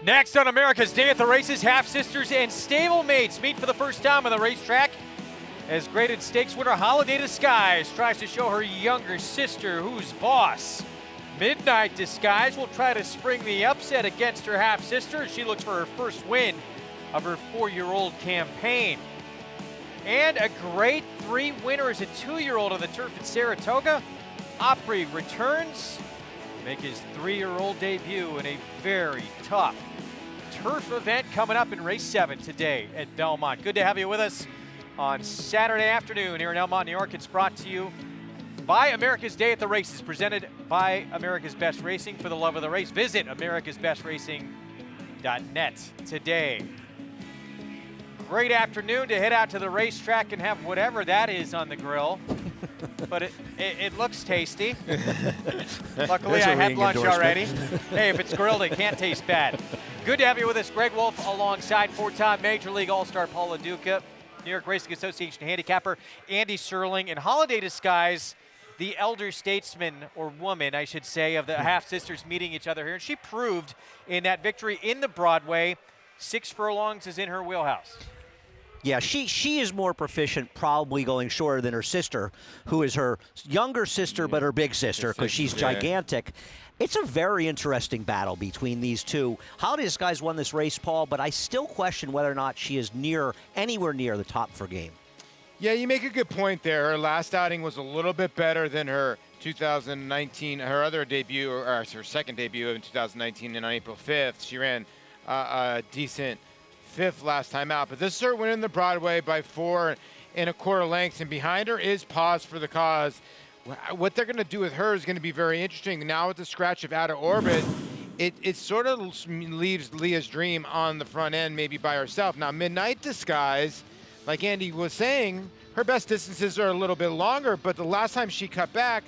Next on America's Day at the Races, half-sisters and stablemates meet for the first time on the racetrack as graded stakes winner Holiday Disguise tries to show her younger sister who's boss. Midnight Disguise will try to spring the upset against her half-sister as she looks for her first win of her 4-year-old campaign. And a grade 3 winner is a 2-year-old on the turf at Saratoga. Opry returns to make his 3-year-old debut in a very tough turf event coming up in race 7 today at Belmont. Good to have you with us on Saturday afternoon here in Elmont, New York. It's brought to you by America's Day at the Races, presented by America's Best Racing. For the love of the race, visit americasbestracing.net today. Great afternoon to head out to the racetrack and have whatever that is on the grill. But it looks tasty. Luckily, I had lunch already. Hey, if it's grilled, it can't taste bad. Good to have you with us. Greg Wolf alongside 4-time Major League All-Star Paul LoDuca, New York Racing Association handicapper Andy Serling, and Holiday Disguise, the elder statesman, or woman, I should say, of the half-sisters meeting each other here. And she proved in that victory in the Broadway, 6 furlongs is in her wheelhouse. Yeah, she is more proficient, probably going shorter than her sister, who is her younger sister, but her big sister, because she's gigantic. It's a very interesting battle between these two. Holiday Disguise won this race, Paul, but I still question whether or not she is anywhere near the top of her game. Yeah, you make a good point there. Her last outing was a little bit better than her 2019, her other debut, or her second debut in 2019 on April 5th. She ran a decent 5th last time out, but this is her winning the Broadway by 4 1/4 lengths, and behind her is Pause for the Cause. What they're going to do with her is going to be very interesting. Now with the scratch of Out of Orbit, it sort of leaves Leah's Dream on the front end, maybe by herself. Now Midnight Disguise, like Andy was saying, her best distances are a little bit longer, but the last time she cut back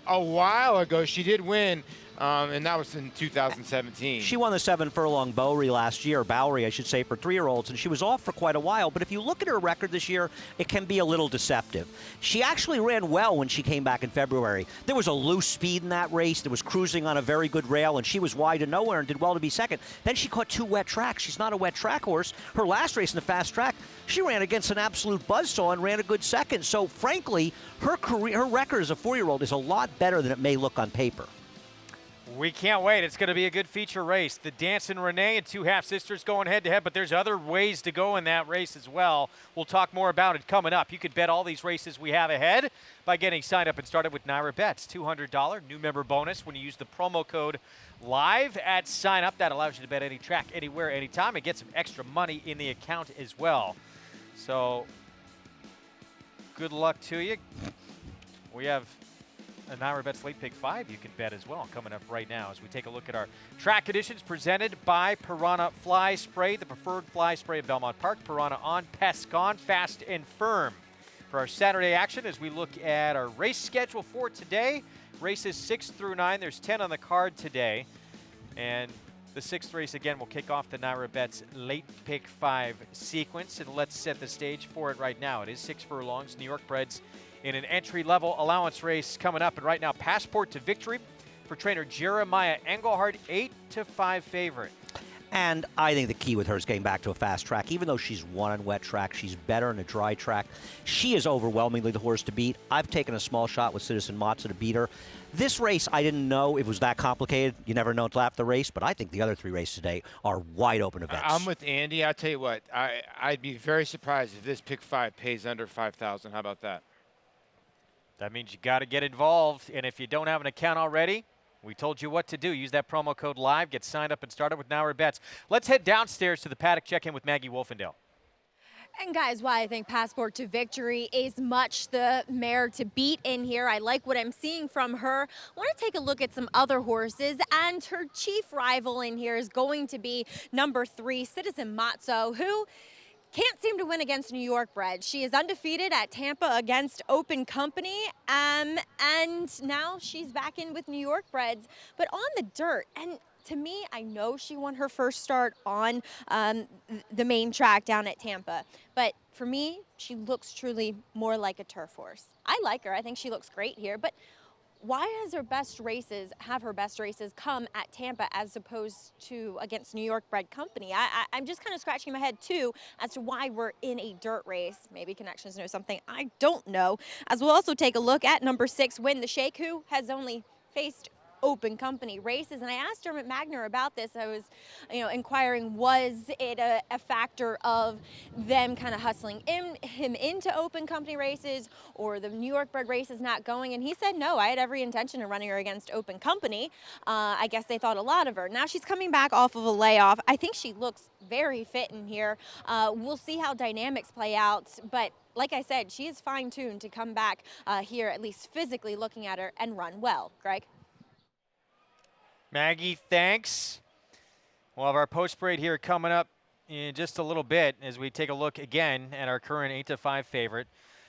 a while ago, she did win. And that was in 2017. She won the 7-furlong Bowery last year, Bowery, I should say, for 3-year-olds, and she was off for quite a while. But if you look at her record this year, it can be a little deceptive. She actually ran well when she came back in February. There was a loose speed in that race. There was cruising on a very good rail, and she was wide to nowhere and did well to be second. Then she caught 2 wet tracks. She's not a wet track horse. Her last race in the fast track, she ran against an absolute buzzsaw and ran a good second. So, frankly, her record as a 4-year-old is a lot better than it may look on paper. We can't wait. It's going to be a good feature race. The Dancing Renee and 2 half-sisters going head-to-head, but there's other ways to go in that race as well. We'll talk more about it coming up. You could bet all these races we have ahead by getting signed up and started with NYRA Bets. $200 new member bonus when you use the promo code LIVE at sign-up. That allows you to bet any track, anywhere, anytime, and get some extra money in the account as well. So good luck to you. We have a NYRA Bets Late Pick 5 you can bet as well coming up right now as we take a look at our track conditions presented by Piranha Fly Spray, the preferred fly spray of Belmont Park. Piranha on, pests gone, fast and firm. For our Saturday action, as we look at our race schedule for today, races 6 through 9, there's 10 on the card today. And the 6th race, again, will kick off the NYRA Bets Late Pick 5 sequence. And let's set the stage for it right now. It is 6 furlongs, New York breds, in an entry-level allowance race coming up. And right now, Passport to Victory for trainer Jeremiah Engelhardt, 8-5 favorite. And I think the key with her is getting back to a fast track. Even though she's won on wet track, she's better in a dry track. She is overwhelmingly the horse to beat. I've taken a small shot with Citizen Matza to beat her. This race, I didn't know it was that complicated. You never know until after the race, but I think the other 3 races today are wide open events. I'm with Andy. I'll tell you what, I'd be very surprised if this pick 5 pays under 5,000. How about that? That means you got to get involved, and if you don't have an account already, we told you what to do. Use that promo code LIVE, get signed up and started with NYRA Bets. Let's head downstairs to the paddock, check in with Maggie Wolfendale. And guys, why I think Passport to Victory is much the mare to beat in here. I like what I'm seeing from her. I want to take a look at some other horses, and her chief rival in here is going to be number 3, Citizen Matzo, who can't seem to win against New York bred. She is undefeated at Tampa against Open Company, and now she's back in with New York breds, but on the dirt. And to me, I know she won her first start on the main track down at Tampa, but for me, she looks truly more like a turf horse. I like her. I think she looks great here, but why has her best races come at Tampa as opposed to against New York bred company? I'm just kind of scratching my head too as to why we're in a dirt race. Maybe Connections know something I don't know. As we'll also take a look at number 6, Win the Shake, who has only faced open company races. And I asked Dermot Magner about this. I was, inquiring, was it a factor of them kind of hustling him into open company races or the New York bred races not going? And he said, no, I had every intention of running her against open company. I guess they thought a lot of her. Now she's coming back off of a layoff. I think she looks very fit in here. We'll see how dynamics play out, but like I said, she is fine-tuned to come back here, at least physically looking at her, and run well. Greg? Maggie, thanks. We'll have our post parade here coming up in just a little bit as we take a look again at our current 8-5 favorite.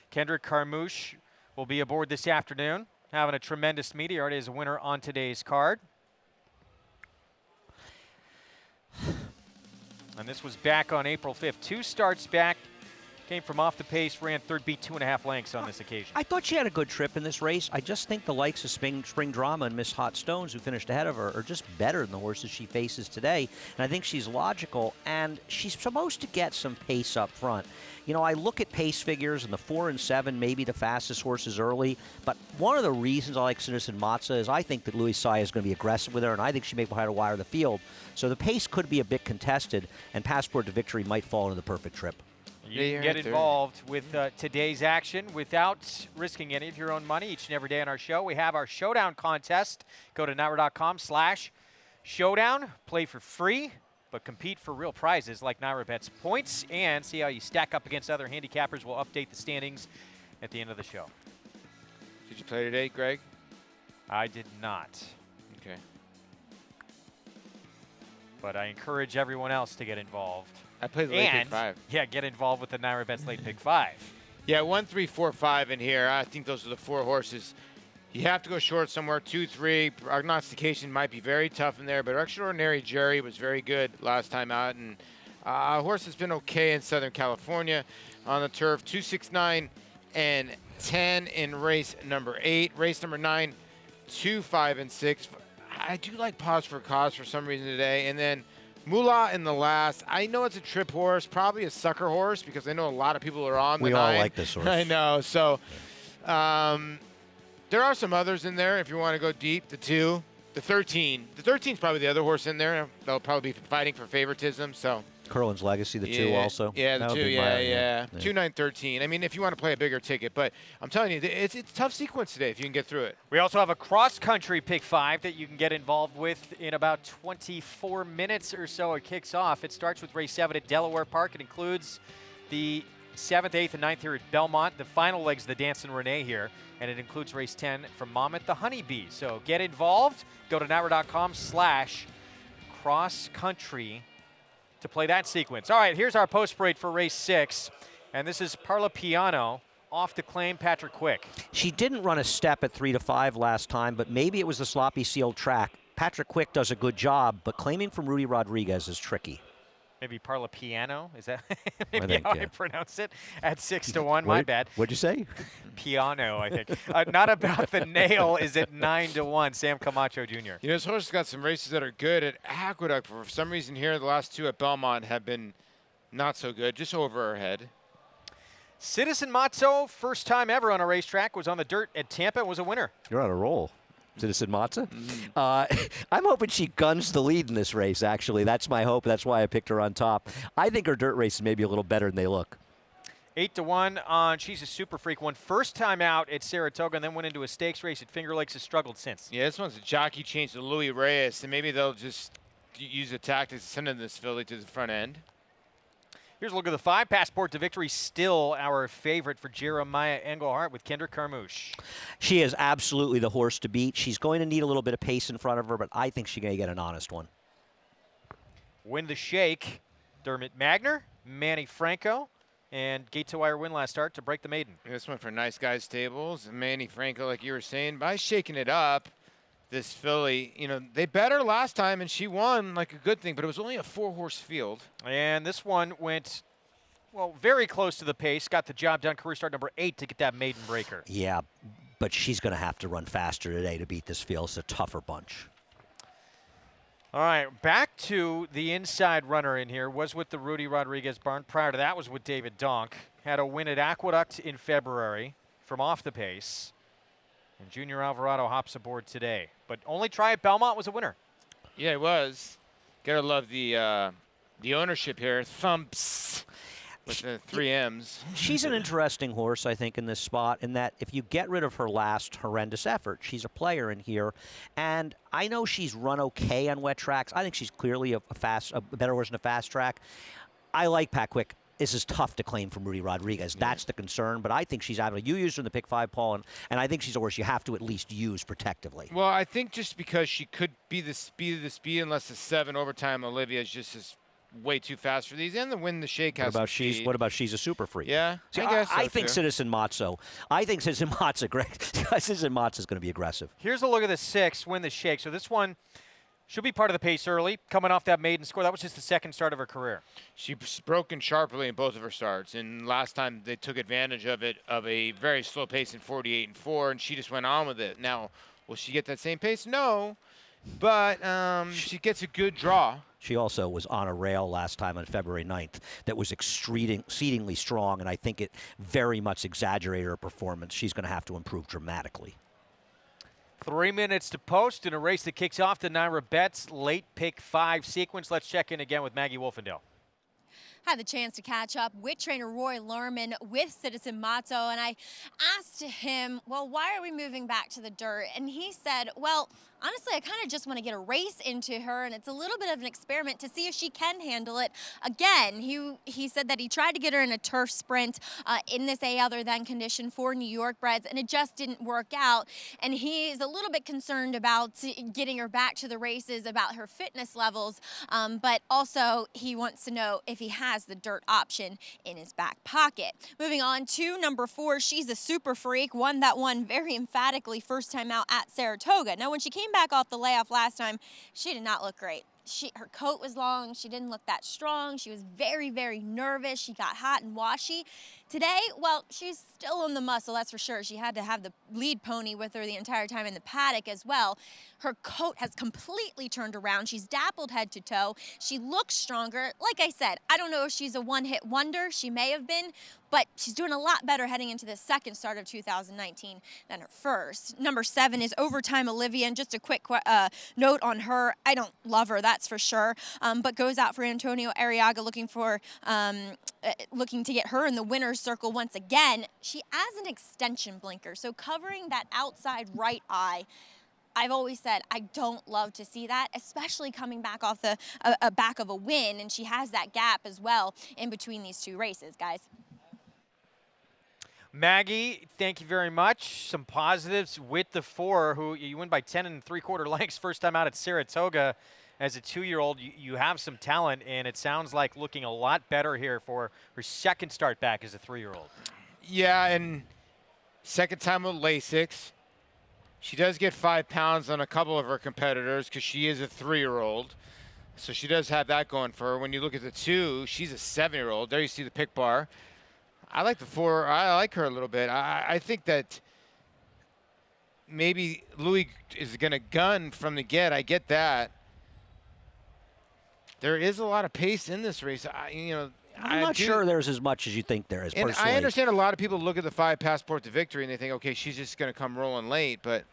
Kendrick Carmouche will be aboard this afternoon, having a tremendous meet. He already is a winner on today's card. And this was back on April 5th. 2 starts back. Came from off the pace, ran third, beat 2.5 lengths on this occasion. I thought she had a good trip in this race. I just think the likes of Spring Drama and Miss Hot Stones, who finished ahead of her, are just better than the horses she faces today. And I think she's logical, and she's supposed to get some pace up front. I look at pace figures, and the 4 and 7 may be the fastest horses early, but one of the reasons I like Citizen Matza is I think that Louis Saya is going to be aggressive with her, and I think she may try to wire the field. So the pace could be a bit contested, and Passport to Victory might fall into the perfect trip. You can get involved with today's action without risking any of your own money each and every day on our show. We have our Showdown Contest. Go to NYRA.com/Showdown. Play for free, but compete for real prizes like NYRA Bets points and see how you stack up against other handicappers. We'll update the standings at the end of the show. Did you play today, Greg? I did not. Okay. But I encourage everyone else to get involved. I played the late pick 5. Yeah, get involved with the NYRA Bets late pick 5. Yeah, 1, 3, 4, 5 in here. I think those are the 4 horses. You have to go short somewhere. 2, 3. Prognostication might be very tough in there, but Extraordinary Jerry was very good last time out. And horse has been okay in Southern California on the turf. 2, 6, 9, and 10 in race number 8. Race number 9, 2, 5, and 6. I do like Pause for Cause for some reason today. And then Moolah in the last. I know it's a trip horse, probably a sucker horse, because I know a lot of people are on the 9. We all like this horse. I know. So there are some others in there if you want to go deep. The 2, the 13. The 13 is probably the other horse in there. They'll probably be fighting for favoritism. So Curlin's Legacy, the 2 also. Yeah, the 2, yeah. 2, 9, 13. I mean, if you want to play a bigger ticket. But I'm telling you, it's a tough sequence today if you can get through it. We also have a cross-country pick 5 that you can get involved with in about 24 minutes or so. It kicks off. It starts with race 7 at Delaware Park. It includes the 7th, 8th, and 9th here at Belmont. The final legs of the Dancing Renee here. And it includes race 10 from Monmouth, the Honeybee. So get involved. Go to NYRA.com/cross-country to play that sequence. All right, here's our post parade for race 6, and this is Parla Piano off the claim, Patrick Quick. She didn't run a step at 3 to 5 last time, but maybe it was the sloppy sealed track. Patrick Quick does a good job, but claiming from Rudy Rodriguez is tricky. Maybe Parla Piano, is that maybe how I pronounce it? At 6 to 1, my bad. What'd you say? Piano, I think. Not About the Nail is at 9 to 1, Sam Camacho Jr. You know, this horse has got some races that are good at Aqueduct. For some reason here, the last 2 at Belmont have been not so good, just over her head. Citizen Matzo, first time ever on a racetrack, was on the dirt at Tampa and was a winner. You're on a roll. Citizen Matza. I'm hoping she guns the lead in this race, actually. That's my hope. That's why I picked her on top. I think her dirt races may be a little better than they look. 8 to 1 on She's a Super Freak. Won first time out at Saratoga and then went into a stakes race at Finger Lakes. Has struggled since. Yeah, this one's a jockey change to Louis Reyes, and maybe they'll just use the tactics to send in this filly to the front end. Here's a look at the 5. Passport to Victory, still our favorite for Jeremiah Engelhart with Kendrick Carmouche. She is absolutely the horse to beat. She's going to need a little bit of pace in front of her, but I think she's going to get an honest one. Win the Shake, Dermot Magner, Manny Franco, and gate to wire win last start to break the maiden. This one for Nice Guys Tables. Manny Franco, like you were saying, by shaking it up, this filly, you know, they bet her last time and she won like a good thing, but it was only a 4-horse field. And this one went, well, very close to the pace. Got the job done. Career start number 8 to get that maiden breaker. Yeah. but she's going to have to run faster today to beat this field. It's a tougher bunch. All right, back to the inside runner in here. Was with the Rudy Rodriguez barn. Prior to that was with David Donk. Had a win at Aqueduct in February from off the pace. And Junior Alvarado hops aboard today. But only try at Belmont was a winner. Yeah, it was. Gotta love the ownership here. Thumps with the 3 M's. She's an interesting horse, I think, in this spot, in that if you get rid of her last horrendous effort, she's a player in here. And I know she's run okay on wet tracks. I think she's clearly a better horse in a fast track. I like Packwick. This is tough to claim from Rudy Rodriguez. That's the concern, but I think she's able. You used her in the pick 5, Paul, and I think she's a horse you have to at least use protectively. Well, I think just because she could be the speed of the speed, unless the 7 overtime, Olivia is just way too fast for these, and the win the shake has some speed. What about she's a super freak? Yeah, See, I guess I so, think too. Citizen Matzo. I think Citizen Matzo, Greg. Citizen Matzo is going to be aggressive. Here's a look at the 6, win the shake. So this one should be part of the pace early, coming off that maiden score. That was just the second start of her career. She's broken sharply in both of her starts, and last time they took advantage of it, of a very slow pace in 48 and 4, and she just went on with it. Now, will she get that same pace? No, but she gets a good draw. She also was on a rail last time on February 9th that was exceedingly strong, and I think it very much exaggerated her performance. She's going to have to improve dramatically. 3 minutes to post in a race that kicks off the NYRA Bets late pick 5 sequence. Let's check in again with Maggie Wolfendale. Had the chance to catch up with trainer Roy Lerman with Citizen Matzo, and I asked him, well, why are we moving back to the dirt? And he said, well, honestly, I kind of just want to get a race into her, and it's a little bit of an experiment to see if she can handle it. Again, he said that he tried to get her in a turf sprint in this A other than condition for New York breds, and it just didn't work out. And he's a little bit concerned about getting her back to the races, about her fitness levels, but also he wants to know if he has the dirt option in his back pocket. Moving on to number 4, she's a super freak, won that one very emphatically first time out at Saratoga. Now, when she came back off the layoff last time, she did not look great. Her coat was long. She didn't look that strong. She was very, very nervous. She got hot and washy. Today, well, she's still on the muscle, that's for sure. She had to have the lead pony with her the entire time in the paddock as well. Her coat has completely turned around. She's dappled head to toe. She looks stronger. Like I said, I don't know if she's a one-hit wonder. She may have been, but she's doing a lot better heading into the second start of 2019 than her first. Number 7 is Overtime Olivia, and just a quick note on her. I don't love her, that's for sure, but goes out for Antonio Arriaga, looking to get her in the winner's circle once again. She has an extension blinker, so covering that outside right eye. I've always said I don't love to see that, especially coming back off the back of a win, and she has that gap as well in between these 2 races, guys. Maggie, thank you very much. Some positives with the 4, who you win by 10 3/4 lengths first time out at Saratoga. As a 2-year-old, you have some talent, and it sounds like looking a lot better here for her second start back as a 3-year-old. Yeah, and second time with Lasix. She does get 5 pounds on a couple of her competitors because she is a 3-year-old. So she does have that going for her. When you look at the 2, she's a 7-year-old. There you see the pick bar. I like the 4. I like her a little bit. I think that maybe Louis is going to gun from the get. I get that. There is a lot of pace in this race. I'm not sure there's as much as you think there is, and personally. I understand a lot of people look at the 5 Passport to Victory and they think, okay, she's just going to come rolling late. But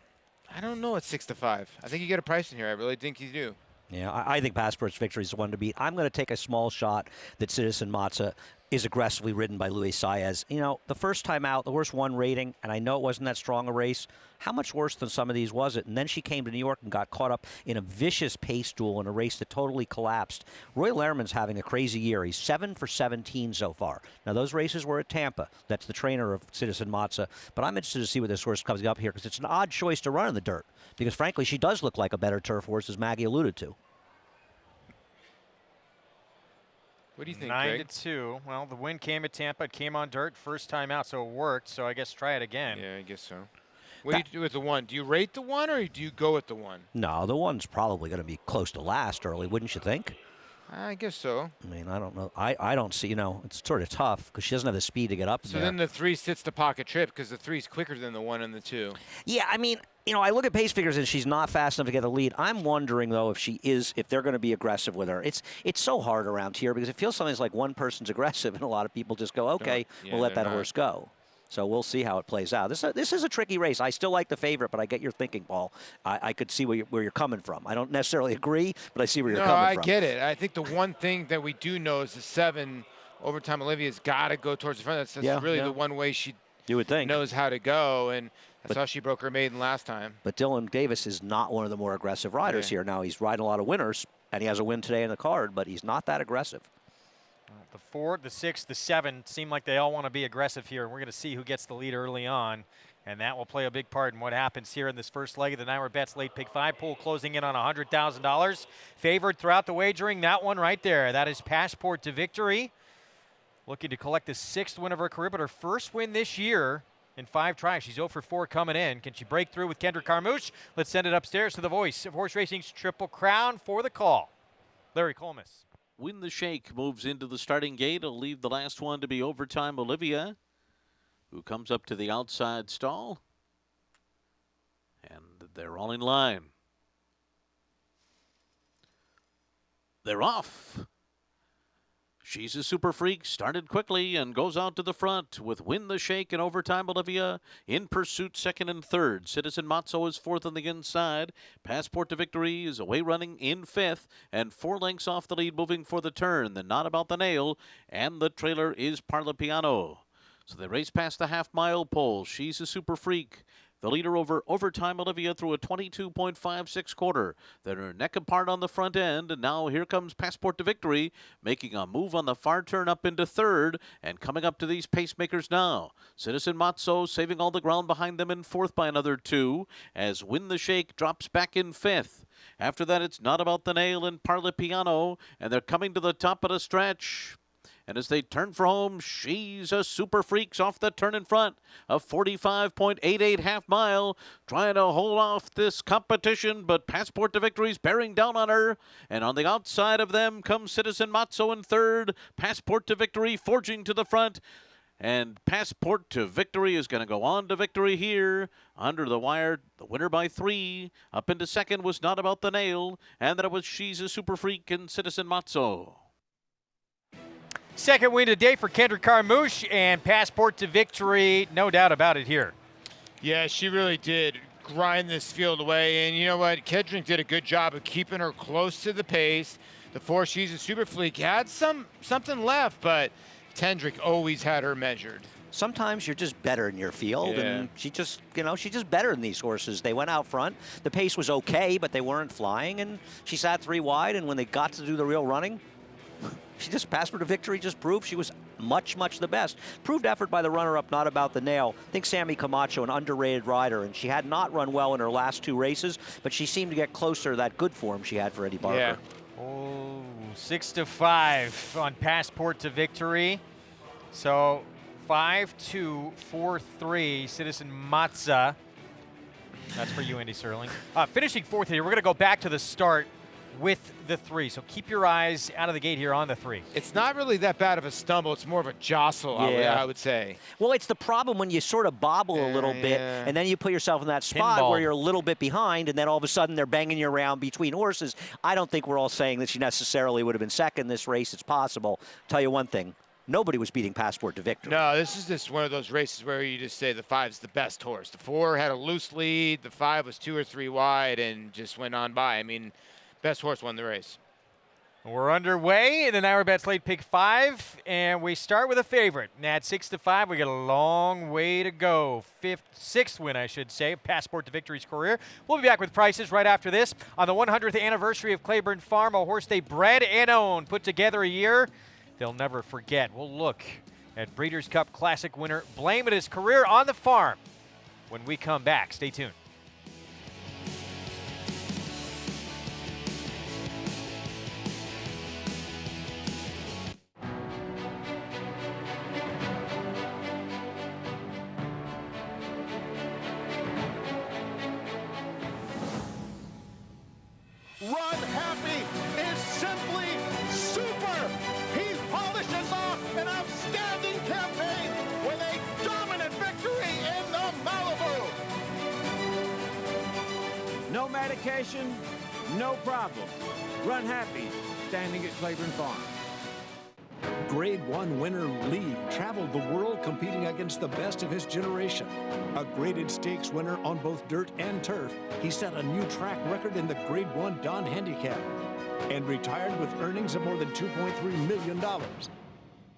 I don't know at 6-5. I think you get a price in here. I really think you do. Yeah, I think Passport's Victory is the one to beat. I'm going to take a small shot that Citizen Matzo is aggressively ridden by Luis Saez. You know, the first time out, the horse 1 rating, and I know it wasn't that strong a race. How much worse than some of these was it? And then she came to New York and got caught up in a vicious pace duel in a race that totally collapsed. Roy Lerman's having a crazy year. He's 7 for 17 so far. Now, those races were at Tampa. That's the trainer of Citizen Matzo. But I'm interested to see what this horse comes up here because it's an odd choice to run in the dirt. Because, frankly, she does look like a better turf horse, as Maggie alluded to. What do you think, 9 to 2. Well, the win came at Tampa. It came on dirt first time out, so it worked. So I guess try it again. Yeah, I guess so. What do you do with the 1? Do you rate the 1 or do you go with the 1? No, the 1's probably going to be close to last early, wouldn't you think? I guess so. I mean, I don't know. I don't see, it's sort of tough because she doesn't have the speed to get up So there. then the 3 sits the pocket trip because the 3's quicker than the 1 and the 2. Yeah, I mean, I look at pace figures and she's not fast enough to get the lead. I'm wondering, though, if they're going to be aggressive with her. It's so hard around here because it feels sometimes like one person's aggressive and a lot of people just go, okay, Yeah, we'll let that not. horse go. So we'll see how it plays out. This is a tricky race. I still like the favorite, but I get your thinking, Paul. I could see where you're coming from. I don't necessarily agree, but I see where you're coming from. I get it. I think the one thing that we do know is the 7 Overtime Olivia's got to go towards the front. That's really the one way she you would think knows how to go, and that's how she broke her maiden last time. But Dylan Davis is not one of the more aggressive riders here. Now, he's riding a lot of winners, and he has a win today in the card, but he's not that aggressive. The 4, the 6, the 7 seem like they all want to be aggressive here. We're going to see who gets the lead early on, and that will play a big part in what happens here in this first leg of the NYRA Bets Late Pick 5 pool, closing in on $100,000. Favored throughout the wagering, that one right there. That is Passport to Victory. Looking to collect the 6th win of her career, but her first win this year in 5 tries. She's 0 for 4 coming in. Can she break through with Kendrick Carmouche? Let's send it upstairs to the voice of horse racing's Triple Crown for the call, Larry Collmus. Win the Shake moves into the starting gate. It'll leave the last one to be Overtime Olivia, who comes up to the outside stall. And they're all in line. They're off. She's a Super Freak, started quickly and goes out to the front with Win the Shake and Overtime Olivia in pursuit, 2nd and 3rd. Citizen Matzo is 4th on the inside. Passport to Victory is away running in 5th and 4 lengths off the lead, moving for the turn. The Not About the Nail, and the trailer is Parla Piano. So they race past the half-mile pole. She's a Super Freak, the leader over Overtime Olivia through a 22.56 quarter. They're neck apart on the front end, and now here comes Passport to Victory, making a move on the far turn up into 3rd, and coming up to these pacemakers now. Citizen Matzo saving all the ground behind them in 4th by another 2, as Win the Shake drops back in 5th. After that, it's Not About the Nail and Parla Piano, and they're coming to the top of the stretch. And as they turn for home, She's a Super Freaks off the turn in front. A 45.88 half mile, trying to hold off this competition, but Passport to Victory's bearing down on her. And on the outside of them comes Citizen Matzo in 3rd. Passport to Victory forging to the front. And Passport to Victory is going to go on to victory here. Under the wire, the winner by 3. Up into 2nd was Not About the Nail. And then it was She's a Super Freak and Citizen Matzo. Second win today for Kendrick Carmouche, and Passport to Victory, no doubt about it here. Yeah, she really did grind this field away, and you know what? Kendrick did a good job of keeping her close to the pace. The 4, She's a Super Freak, had something left, but Kendrick always had her measured. Sometimes you're just better in your field, and she's just better than these horses. They went out front. The pace was okay, but they weren't flying, and she sat 3 wide, and when they got to do the real running, she just Passport to Victory just proved she was much, much the best. Proved effort by the runner-up, Not About the Nail. I think Sammy Camacho, an underrated rider, and she had not run well in her last 2 races, but she seemed to get closer to that good form she had for Eddie Barker. Yeah. Oh, 6-5 on Passport to Victory. So 5-2, 4-3, Citizen Matza. That's for you, Andy Serling. Finishing 4th here, we're going to go back to the start with the 3. So keep your eyes out of the gate here on the 3. It's not really that bad of a stumble. It's more of a jostle, I would say. Well, it's the problem when you sort of bobble a little bit, and then you put yourself in that spot Pinball. where you're a little bit behind, and then all of a sudden they're banging you around between horses. I don't think we're all saying that she necessarily would have been second this race. It's possible. Tell you one thing. Nobody was beating Passport to Victory. No, this is just one of those races where you just say the 5's the best horse. The 4 had a loose lead. The 5 was 2 or 3 wide and just went on by. I mean, best horse won the race. We're underway in the NYRA Bets Late Pick 5, and we start with a favorite. And at 6-5, we got a long way to go. 6th win, I should say, Passport to Victory's career. We'll be back with prices right after this. On the 100th anniversary of Claiborne Farm, a horse they bred and owned, put together a year they'll never forget. We'll look at Breeders' Cup Classic winner Blame It his career on the farm when we come back. Stay tuned. Runhappy is simply medication? No problem. Run happy, standing at Claiborne Farm. Grade 1 winner Lee traveled the world competing against the best of his generation. A graded stakes winner on both dirt and turf, he set a new track record in the Grade 1 Don Handicap and retired with earnings of more than $2.3 million.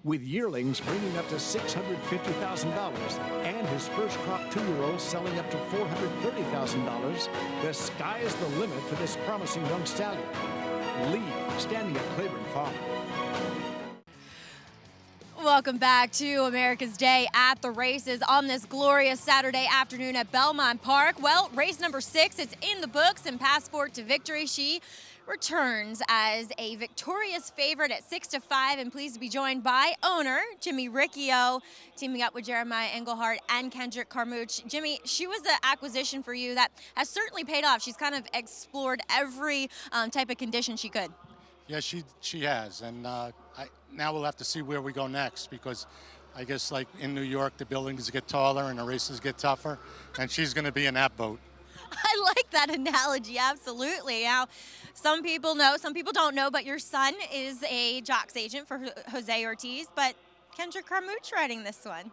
With yearlings bringing up to $650,000 and his first crop 2-year-old selling up to $430,000, the sky is the limit for this promising young stallion. Lee, standing at Claiborne Farm. Welcome back to America's Day at the Races on this glorious Saturday afternoon at Belmont Park. Well, race number 6 is in the books, and Passport to Victory, she returns as a victorious favorite at 6-5, and pleased to be joined by owner Jimmy Riccio, teaming up with Jeremiah Engelhardt and Kendrick Carmouche. Jimmy, she was the acquisition for you that has certainly paid off. She's kind of explored every type of condition she could. Yeah, she has, and now we'll have to see where we go next, because I guess like in New York, the buildings get taller and the races get tougher, and she's going to be in that boat. I like that analogy, absolutely. Now, some people know, some people don't know, but your son is a jocks agent for Jose Ortiz, but Kendrick Carmouche riding this one.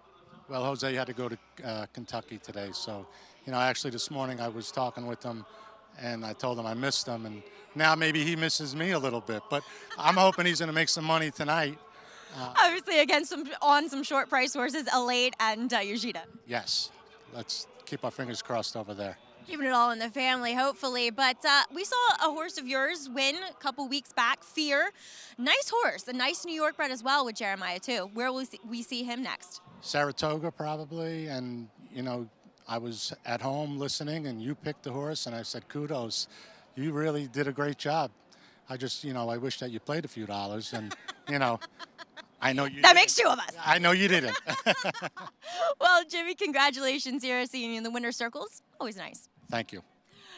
Well, Jose had to go to Kentucky today, so, actually this morning I was talking with him, and I told him I missed him, and now maybe he misses me a little bit, but I'm hoping he's going to make some money tonight. Obviously, again, on some short price horses, Elate and Yujita. Yes, let's keep our fingers crossed over there. Keeping it all in the family, hopefully. But we saw a horse of yours win a couple weeks back, Fear. Nice horse, a nice New York bred as well with Jeremiah, too. Where will we see him next? Saratoga, probably, and, I was at home listening, and you picked the horse, and I said, kudos. You really did a great job. I just, I wish that you played a few dollars, and, I know you That makes two of us. I know you didn't. Well, Jimmy, congratulations here, seeing you in the winner's circles. Always nice. Thank you.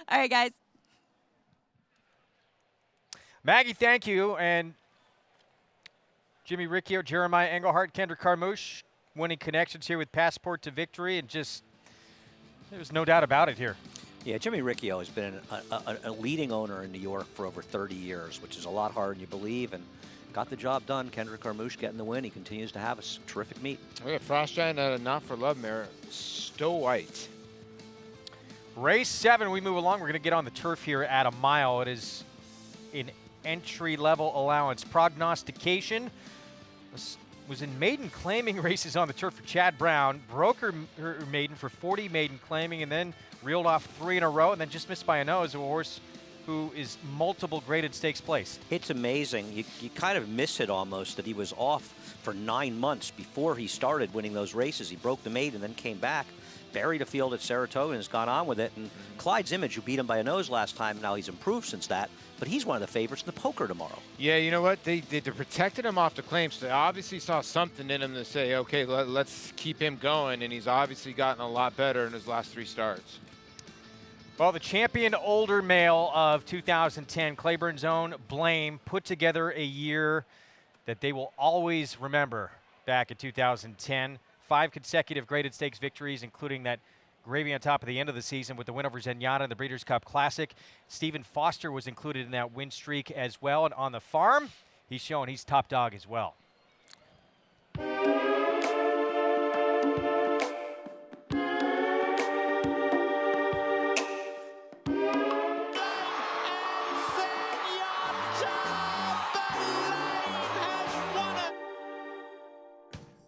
All right, guys. Maggie, thank you. And Jimmy Riccio, Jeremiah Engelhardt, Kendrick Carmouche, winning connections here with Passport to Victory, and just there's no doubt about it here. Yeah, Jimmy Riccio has been a leading owner in New York for over 30 years, which is a lot harder than you believe, and got the job done. Kendrick Carmouche getting the win. He continues to have a terrific meet. We got Frost Giant Not for Love mare, Stowe White. Race 7, we move along. We're going to get on the turf here at a mile. It is an entry-level allowance. Prognostication was in maiden claiming races on the turf for Chad Brown. Broke her maiden for 40 maiden claiming, and then reeled off 3 in a row, and then just missed by a nose. A horse who is multiple graded stakes placed. It's amazing. You kind of miss it almost that he was off for 9 months before he started winning those races. He broke the maiden and then came back, buried a field at Saratoga, and has gone on with it. And Clyde's Image, who beat him by a nose last time, now he's improved since that. But he's one of the favorites in the poker tomorrow. Yeah, you know what? They protected him off the claims. So they obviously saw something in him to say, okay, let's keep him going. And he's obviously gotten a lot better in his last 3 starts. Well, the champion older male of 2010, Claiborne's own Blame, put together a year that they will always remember back in 2010. 5 consecutive graded stakes victories, including that gravy on top of the end of the season with the win over Zenyatta in the Breeders' Cup Classic. Stephen Foster was included in that win streak as well. And on the farm, he's showing he's top dog as well.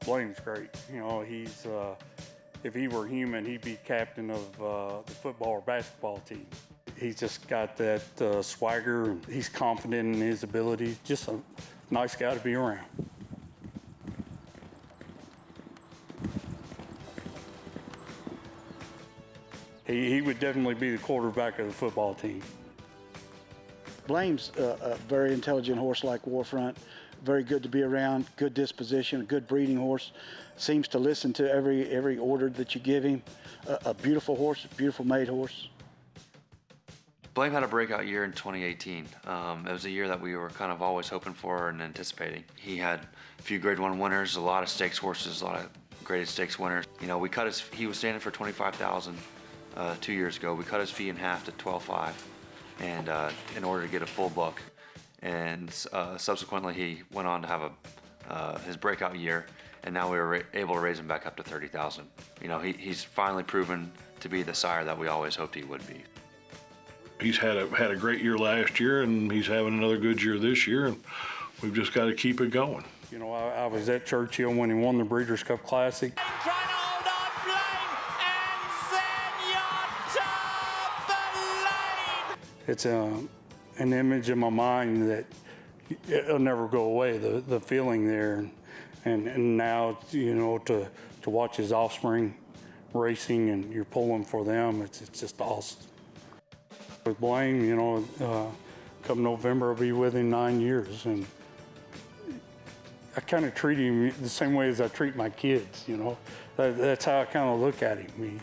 Blame's great. He's if he were human, he'd be captain of the football or basketball team. He's just got that swagger. He's confident in his abilities. Just a nice guy to be around. He would definitely be the quarterback of the football team. Blame's a very intelligent horse like Warfront. Very good to be around, good disposition, a good breeding horse. Seems to listen to every order that you give him. A beautiful horse, a beautiful made horse. Blame had a breakout year in 2018. It was a year that we were kind of always hoping for and anticipating. He had a few Grade 1 winners, a lot of stakes horses, a lot of graded stakes winners. We cut he was standing for $25,000 2 years ago. We cut his fee in half to $12,500, and in order to get a full book. And subsequently, he went on to have his breakout year, and now we were able to raise him back up to $30,000. You know, he's finally proven to be the sire that we always hoped he would be. He's had a great year last year, and he's having another good year this year, and we've just got to keep it going. You know, I was at Churchill when he won the Breeders' Cup Classic. Trying to hold on, Flame, and Senor top the lane. It's an image in my mind that it'll never go away, the feeling there. And now, you know, to watch his offspring racing and you're pulling for them, it's just awesome. With Blaine, you know, come November, I'll be with him 9 years. And I kind of treat him the same way as I treat my kids, you know. That's how I kind of look at him.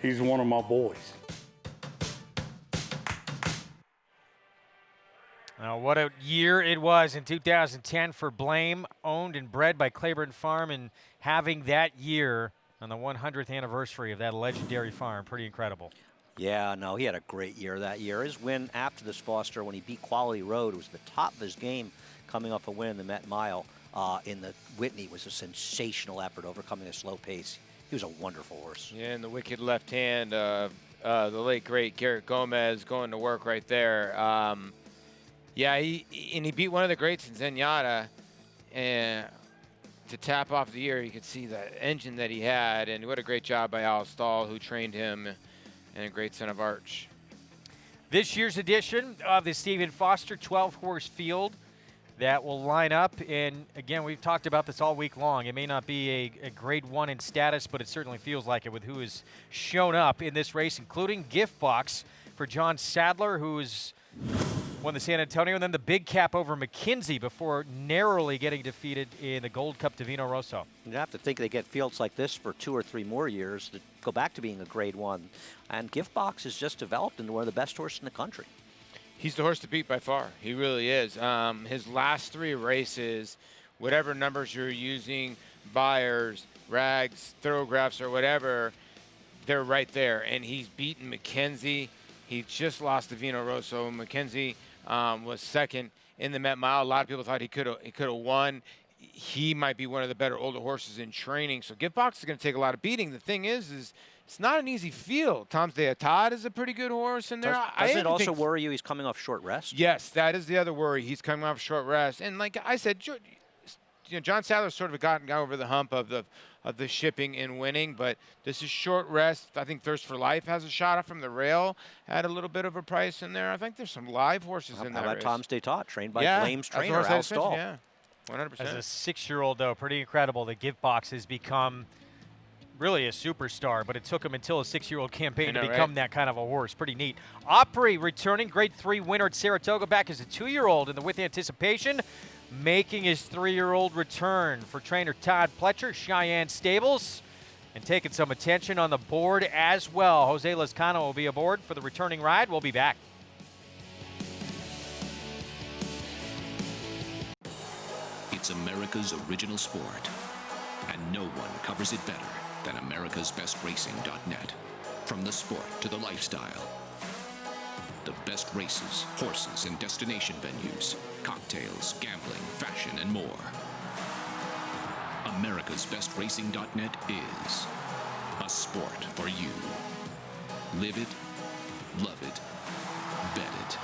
He's one of my boys. What a year it was in 2010 for Blame, owned and bred by Claiborne Farm, and having that year on the 100th anniversary of that legendary farm. Pretty incredible. Yeah, no, he had a great year that year. His win after this Foster, when he beat Quality Road, was the top of his game, coming off a win in the Met Mile. In the Whitney was a sensational effort, overcoming a slow pace. He was a wonderful horse. Yeah, and the wicked left hand, the late, great Garrett Gomez going to work right there. Yeah, he beat one of the greats in Zenyatta, and to tap off the year, you could see the engine that he had, and what a great job by Al Stahl, who trained him, and a great son of Arch. This year's edition of the Stephen Foster 12-horse field that will line up, and again, we've talked about this all week long. It may not be a grade 1 in status, but it certainly feels like it with who has shown up in this race, including Gift Box for John Sadler, who's won the San Antonio, and then the big cap over McKinsey before narrowly getting defeated in the Gold Cup to Vino Rosso. You have to think they get fields like this for 2 or 3 more years to go back to being a grade 1. And Gift Box has just developed into one of the best horses in the country. He's the horse to beat by far. He really is. His last 3 races, whatever numbers you're using, buyers, rags, thoroughgraphs, or whatever, they're right there. And he's beaten McKenzie. He just lost to Vino Rosso. McKenzie was second in the Met Mile. A lot of people thought he could have won. He might be one of the better older horses in training. So Gift Box is going to take a lot of beating. The thing is it's not an easy field. Tom's Day Todd is a pretty good horse in there. Does it also worry you he's coming off short rest? Yes, that is the other worry. He's coming off short rest. And like I said, you know, John Sadler's sort of gotten over the hump of the shipping and winning, but this is short rest. I think Thirst for Life has a shot up from the rail, had a little bit of a price in there. I think there's some live horses in there. How about Tom's Day Todd, trained by Blame's trainer, Al Stahl? Yeah, 100%. As a 6-year-old, though, pretty incredible that Gift Box has become really a superstar, but it took him until a 6-year-old campaign to become that kind of a horse. Pretty neat. Opry returning, grade 3 winner at Saratoga, back as a 2-year-old in the With Anticipation, making his 3-year-old return for trainer Todd Pletcher, Cheyenne Stables, and taking some attention on the board as well. Jose Lezcano will be aboard for the returning ride. We'll be back. It's America's original sport, and no one covers it better than americasbestracing.net. From the sport to the lifestyle, the best races, horses, and destination venues, cocktails, gambling, fashion, and more. americasbestracing.net is a sport for you. Live it, love it, bet it.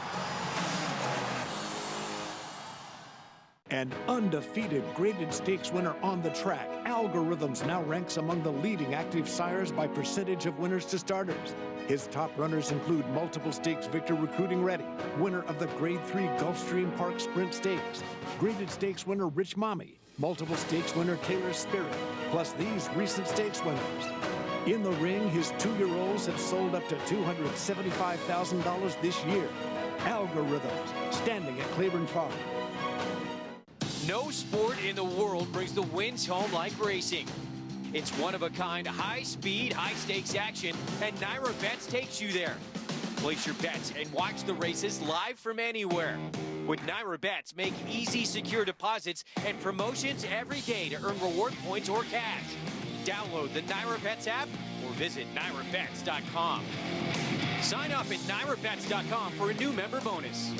An undefeated graded stakes winner on the track, Algorithms now ranks among the leading active sires by percentage of winners to starters. His top runners include multiple stakes victor Recruiting Ready, winner of the Grade 3 Gulfstream Park Sprint Stakes, graded stakes winner Rich Mommy, multiple stakes winner Taylor Spirit, plus these recent stakes winners. In the ring, his 2-year-olds have sold up to $275,000 this year. Algorithms, standing at Claiborne Farm. No sport in the world brings the wins home like racing. It's one-of-a-kind, high-speed, high-stakes action, and NYRA Bets takes you there. Place your bets and watch the races live from anywhere. With NYRA Bets, make easy, secure deposits and promotions every day to earn reward points or cash. Download the NYRA Bets app or or visit NYRABets.com. Sign up at NYRABets.com for a new member bonus.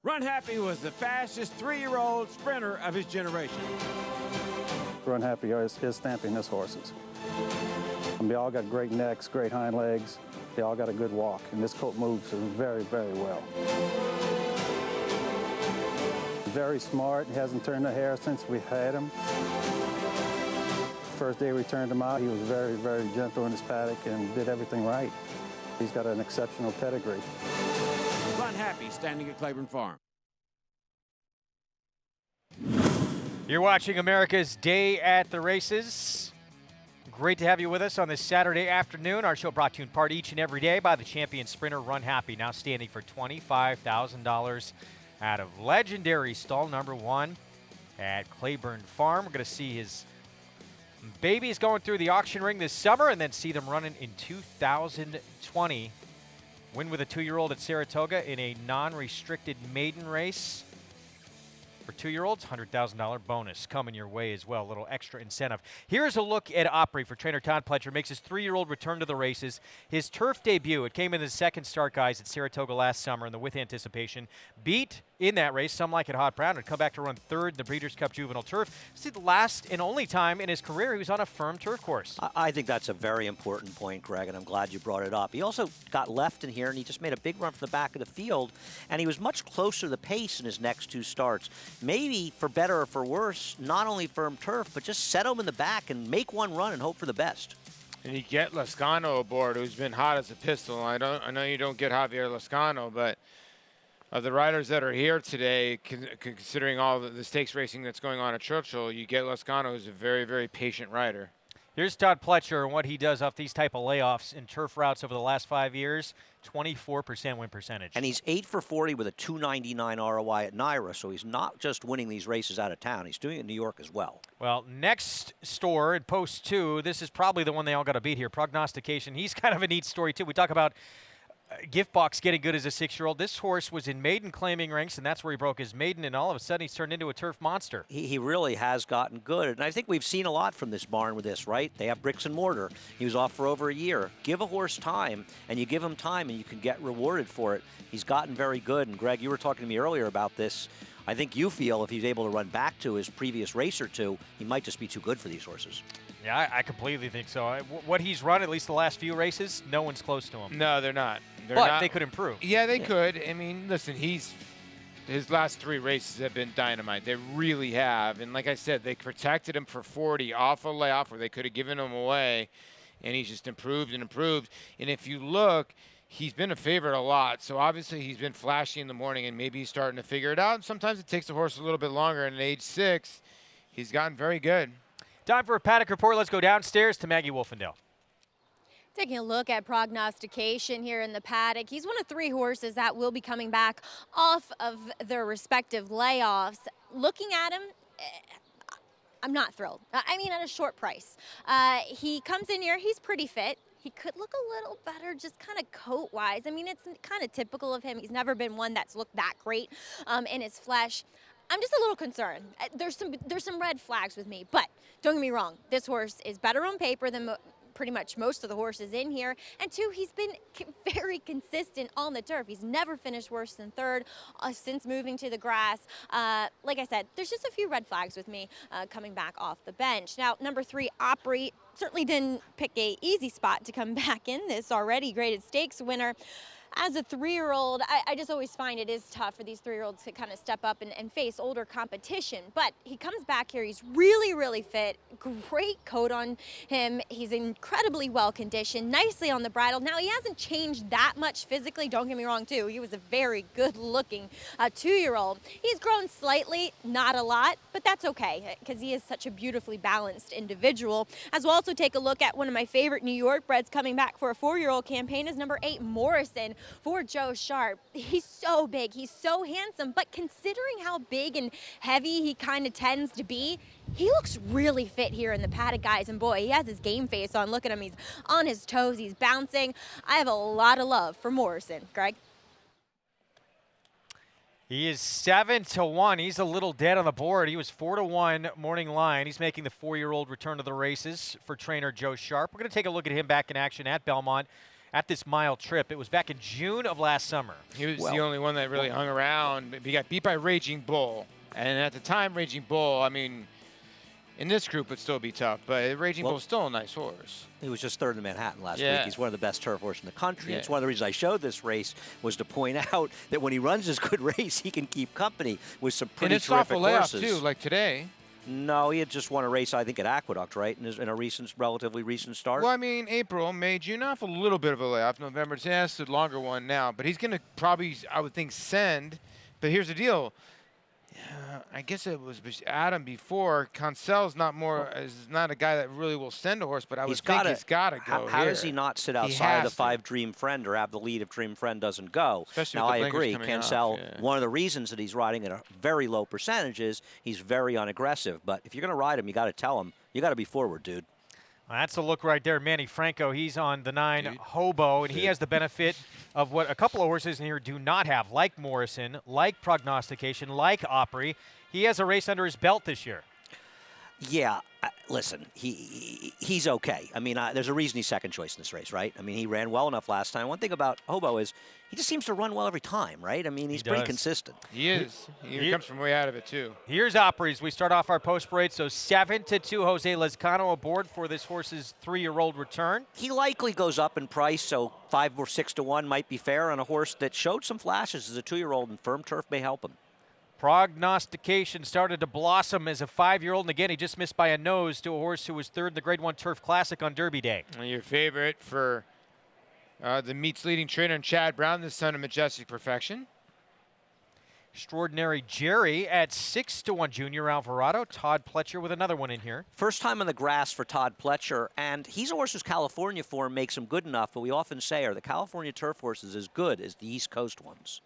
Runhappy was the fastest 3-year-old sprinter of his generation. Runhappy is stamping his horses. They all got great necks, great hind legs. They all got a good walk, and this colt moves very, very well. Very smart. He hasn't turned a hair since we had him. First day we turned him out, he was very, very gentle in his paddock and did everything right. He's got an exceptional pedigree. Runhappy, standing at Claiborne Farm. You're watching America's Day at the Races. Great to have you with us on this Saturday afternoon. Our show brought to you in part each and every day by the champion sprinter Runhappy, now standing for $25,000 out of legendary stall number 1 at Claiborne Farm. We're going to see his babies going through the auction ring this summer and then see them running in 2020. Win with a 2-year-old at Saratoga in a non-restricted maiden race. For 2-year-olds, $100,000 bonus coming your way as well, a little extra incentive. Here's a look at Opry for trainer Todd Pletcher. Makes his 3-year-old return to the races. His turf debut, it came in the second start, guys, at Saratoga last summer in the With Anticipation. Beat in that race, some like it hot brown, and come back to run 3rd in the Breeders' Cup Juvenile Turf. This is the last and only time in his career he was on a firm turf course. I think that's a very important point, Greg, and I'm glad you brought it up. He also got left in here, and he just made a big run from the back of the field, and he was much closer to the pace in his next 2 starts. Maybe for better or for worse, not only firm turf, but just set him in the back and make one run and hope for the best. And you get Lascano aboard, who's been hot as a pistol. I know you don't get Javier Lascano, but of the riders that are here today, considering all the stakes racing that's going on at Churchill, you get Lascano, who's a very, very patient rider. Here's Todd Pletcher and what he does off these type of layoffs in turf routes over the last 5 years. 24% win percentage. And he's 8 for 40 with a 299 ROI at NYRA, so he's not just winning these races out of town. He's doing it in New York as well. Well, next store at Post 2, this is probably the one they all got to beat here, Prognostication. He's kind of a neat story, too. We talk about Gift Box getting good as a 6-year-old. This horse was in maiden claiming ranks, and that's where he broke his maiden, and all of a sudden he's turned into a turf monster. He really has gotten good, and I think we've seen a lot from this barn with this, right? They have bricks and mortar. He was off for over a year. Give a horse time, and you give him time, and you can get rewarded for it. He's gotten very good, and Greg, you were talking to me earlier about this. I think you feel if he's able to run back to his previous race or two, he might just be too good for these horses. Yeah, I completely think so. What he's run, at least the last few races, no one's close to him. No, they're not. But they could improve. Yeah, they could. I mean, listen, his last 3 races have been dynamite. They really have. And like I said, they protected him for 40 off a layoff where they could have given him away, and he's just improved and improved. And if you look, he's been a favorite a lot. So obviously he's been flashy in the morning, and maybe he's starting to figure it out. Sometimes it takes the horse a little bit longer, and at age 6, he's gotten very good. Time for a Paddock Report. Let's go downstairs to Maggie Wolfendale. Taking a look at Prognostication here in the paddock. He's one of 3 horses that will be coming back off of their respective layoffs. Looking at him, I'm not thrilled. I mean, at a short price. He comes in here, he's pretty fit. He could look a little better just kind of coat-wise. I mean, it's kind of typical of him. He's never been one that's looked that great in his flesh. I'm just a little concerned. There's some red flags with me, but don't get me wrong. This horse is better on paper than pretty much most of the horses in here. And 2, he's been very consistent on the turf. He's never finished worse than 3rd since moving to the grass. Like I said, there's just a few red flags with me coming back off the bench. Now, number 3, Opry, certainly didn't pick a easy spot to come back in this already graded stakes winner. As a 3-year-old, I just always find it is tough for these 3-year-olds to kind of step up and face older competition. But he comes back here, he's really, really fit, great coat on him. He's incredibly well conditioned, nicely on the bridle. Now, he hasn't changed that much physically, don't get me wrong, too. He was a very good-looking 2-year-old. He's grown slightly, not a lot, but that's okay, because he is such a beautifully balanced individual. As we'll also take a look at one of my favorite New York breds coming back for a 4-year-old campaign is number 8, Morrison. For Joe Sharp. He's so big, he's so handsome, but considering how big and heavy he kind of tends to be, he looks really fit here in the paddock, guys, and boy, he has his game face on. Look at him, he's on his toes, he's bouncing. I have a lot of love for Morrison. Greg? He is 7-1. He's a little dead on the board. He was 4-1 morning line. He's making the 4-year-old return to the races for trainer Joe Sharp. We're going to take a look at him back in action at Belmont at this mile trip. It was back in June of last summer. He was the only one that really hung around. He got beat by Raging Bull. And at the time, Raging Bull, I mean, in this group, it'd still be tough. But Raging Bull's still a nice horse. He was just third in Manhattan last week. He's one of the best turf horses in the country. Yeah. It's one of the reasons I showed this race was to point out that when he runs this good race, he can keep company with some pretty terrific horses. Too, like today. No, he had just won a race, I think, at Aqueduct, right, in a relatively recent start. Well, I mean, April, May, June, off a little bit of a layoff. November, it's a longer one now. But he's going to probably, I would think, send. But here's the deal. I guess it was Adam before. Concel's is not a guy that really will send a horse, but I would think he's got to go. How does he not sit outside of the 5 Dream Friend or have the lead if Dream Friend doesn't go? Especially now, with I the agree. blinkers coming Cancel, one of the reasons that he's riding at a very low percentage is he's very unaggressive. But if you're going to ride him, you got to tell him, you got to be forward, dude. Well, that's a look right there. Manny Franco, he's on the 9 Hobo, and he has the benefit of what a couple of horses in here do not have, like Morrison, like Prognostication, like Opry. He has a race under his belt this year. Yeah, listen, he's okay. I mean, there's a reason he's second choice in this race, right? I mean, he ran well enough last time. One thing about Hobo is he just seems to run well every time, right? I mean, he's pretty consistent. He is. He comes from way out of it, too. Here's Opry's. We start off our post parade, so 7-2. Jose Lezcano aboard for this horse's 3-year-old return. He likely goes up in price, so 5 or 6-1 might be fair on a horse that showed some flashes as a 2-year-old, and firm turf may help him. Prognostication started to blossom as a 5-year-old, and again, he just missed by a nose to a horse who was third in the Grade 1 Turf Classic on Derby Day. And your favorite for the meet's leading trainer, Chad Brown, the son of Majestic Perfection. Extraordinary Jerry at 6-1. Junior Alvarado. Todd Pletcher with another one in here. First time on the grass for Todd Pletcher, and he's a horse whose California form makes him good enough, but we often say, are the California turf horses as good as the East Coast ones?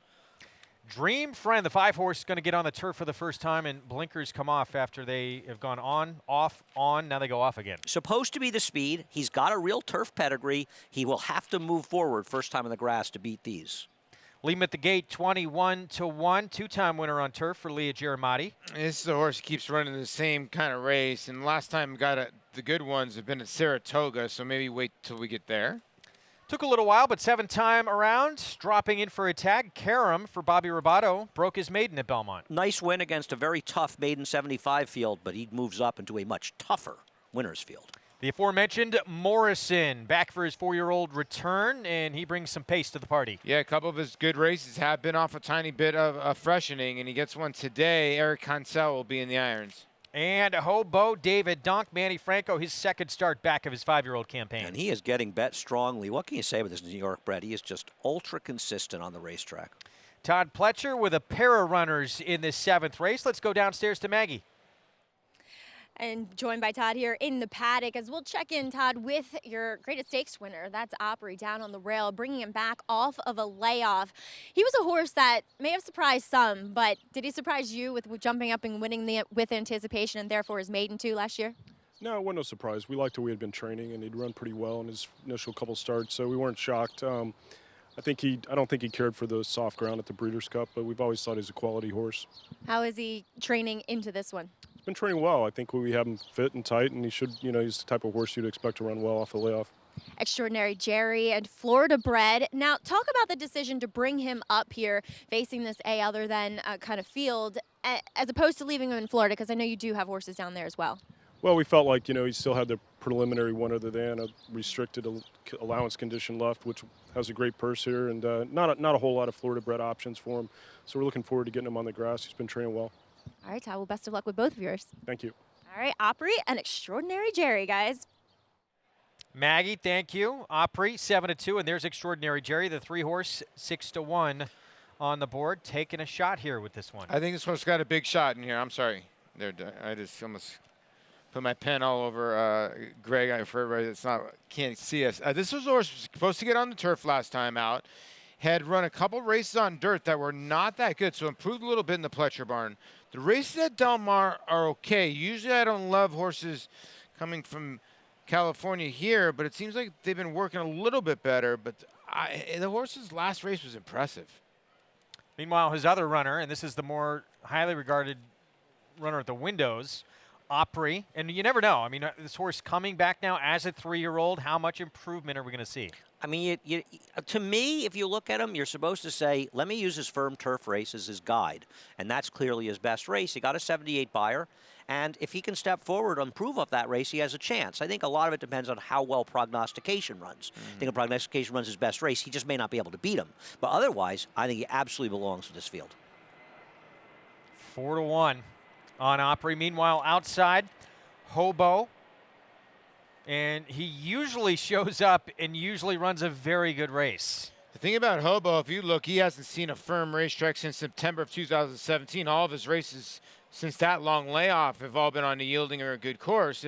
Dream Friend, the 5-horse, is going to get on the turf for the first time, and blinkers come off after they have gone on, off, on. Now they go off again. Supposed to be the speed. He's got a real turf pedigree. He will have to move forward first time on the grass to beat these. Lead him at the gate, 21-1. Two-time winner on turf for Leah Giramati. This is a horse who keeps running the same kind of race, and last time the good ones have been at Saratoga, so maybe wait till we get there. Took a little while, but 7-time around. Dropping in for a tag. Karam for Bobby Robato broke his maiden at Belmont. Nice win against a very tough maiden 75 field, but he moves up into a much tougher winner's field. The aforementioned Morrison back for his 4-year-old return, and he brings some pace to the party. Yeah, a couple of his good races have been off a tiny bit of freshening, and he gets one today. Eric Cancel will be in the irons. And Hobo David Donk, Manny Franco, his second start back of his 5-year-old campaign. And he is getting bet strongly. What can you say about this New York bred? He is just ultra consistent on the racetrack. Todd Pletcher with a pair of runners in this 7th race. Let's go downstairs to Maggie. And joined by Todd here in the paddock as we'll check in, Todd, with your greatest stakes winner. That's Opry down on the rail, bringing him back off of a layoff. He was a horse that may have surprised some, but did he surprise you with jumping up and winning with anticipation and therefore his maiden too last year? No, it wasn't no surprise. We liked the way he had been training, and he'd run pretty well in his initial couple starts, so we weren't shocked. I don't think he cared for the soft ground at the Breeders' Cup, but we've always thought he's a quality horse. How is he training into this one? He's been training well. I think we have him fit and tight, and he should, he's the type of horse you'd expect to run well off the layoff. Extraordinary Jerry and Florida bred. Now, talk about the decision to bring him up here facing this other than kind of field as opposed to leaving him in Florida, because I know you do have horses down there as well. Well, we felt like, he still had the preliminary one other than a restricted allowance condition left, which has a great purse here, and not a whole lot of Florida bred options for him. So we're looking forward to getting him on the grass. He's been training well. All right, Todd, well, best of luck with both of yours. Thank you. All right, Opry and Extraordinary Jerry, guys. Maggie, thank you. Opry, 7-2, and there's Extraordinary Jerry, the 3-horse, 6-1 on the board, taking a shot here with this one. I think this one's got a big shot in here. I'm sorry. I just almost put my pen all over Greg. For everybody that's can't see us. This was a horse was supposed to get on the turf last time out. Had run a couple races on dirt that were not that good, so improved a little bit in the Pletcher barn. The races at Del Mar are okay. Usually I don't love horses coming from California here, but it seems like they've been working a little bit better. But the horse's last race was impressive. Meanwhile, his other runner, and this is the more highly regarded runner at the windows, Opry. And you never know. I mean, this horse coming back now as a 3-year-old, how much improvement are we going to see? I mean, to me, if you look at him, you're supposed to say, let me use his firm turf race as his guide. And that's clearly his best race. He got a 78 buyer. And if he can step forward and improve off that race, he has a chance. I think a lot of it depends on how well Prognostication runs. I think if Prognostication runs his best race, he just may not be able to beat him. But otherwise, I think he absolutely belongs to this field. 4-1 on Opry. Meanwhile, outside, Hobo. And he usually shows up and usually runs a very good race. The thing about Hobo, if you look, he hasn't seen a firm racetrack since September of 2017. All of his races since that long layoff have all been on a yielding or a good course.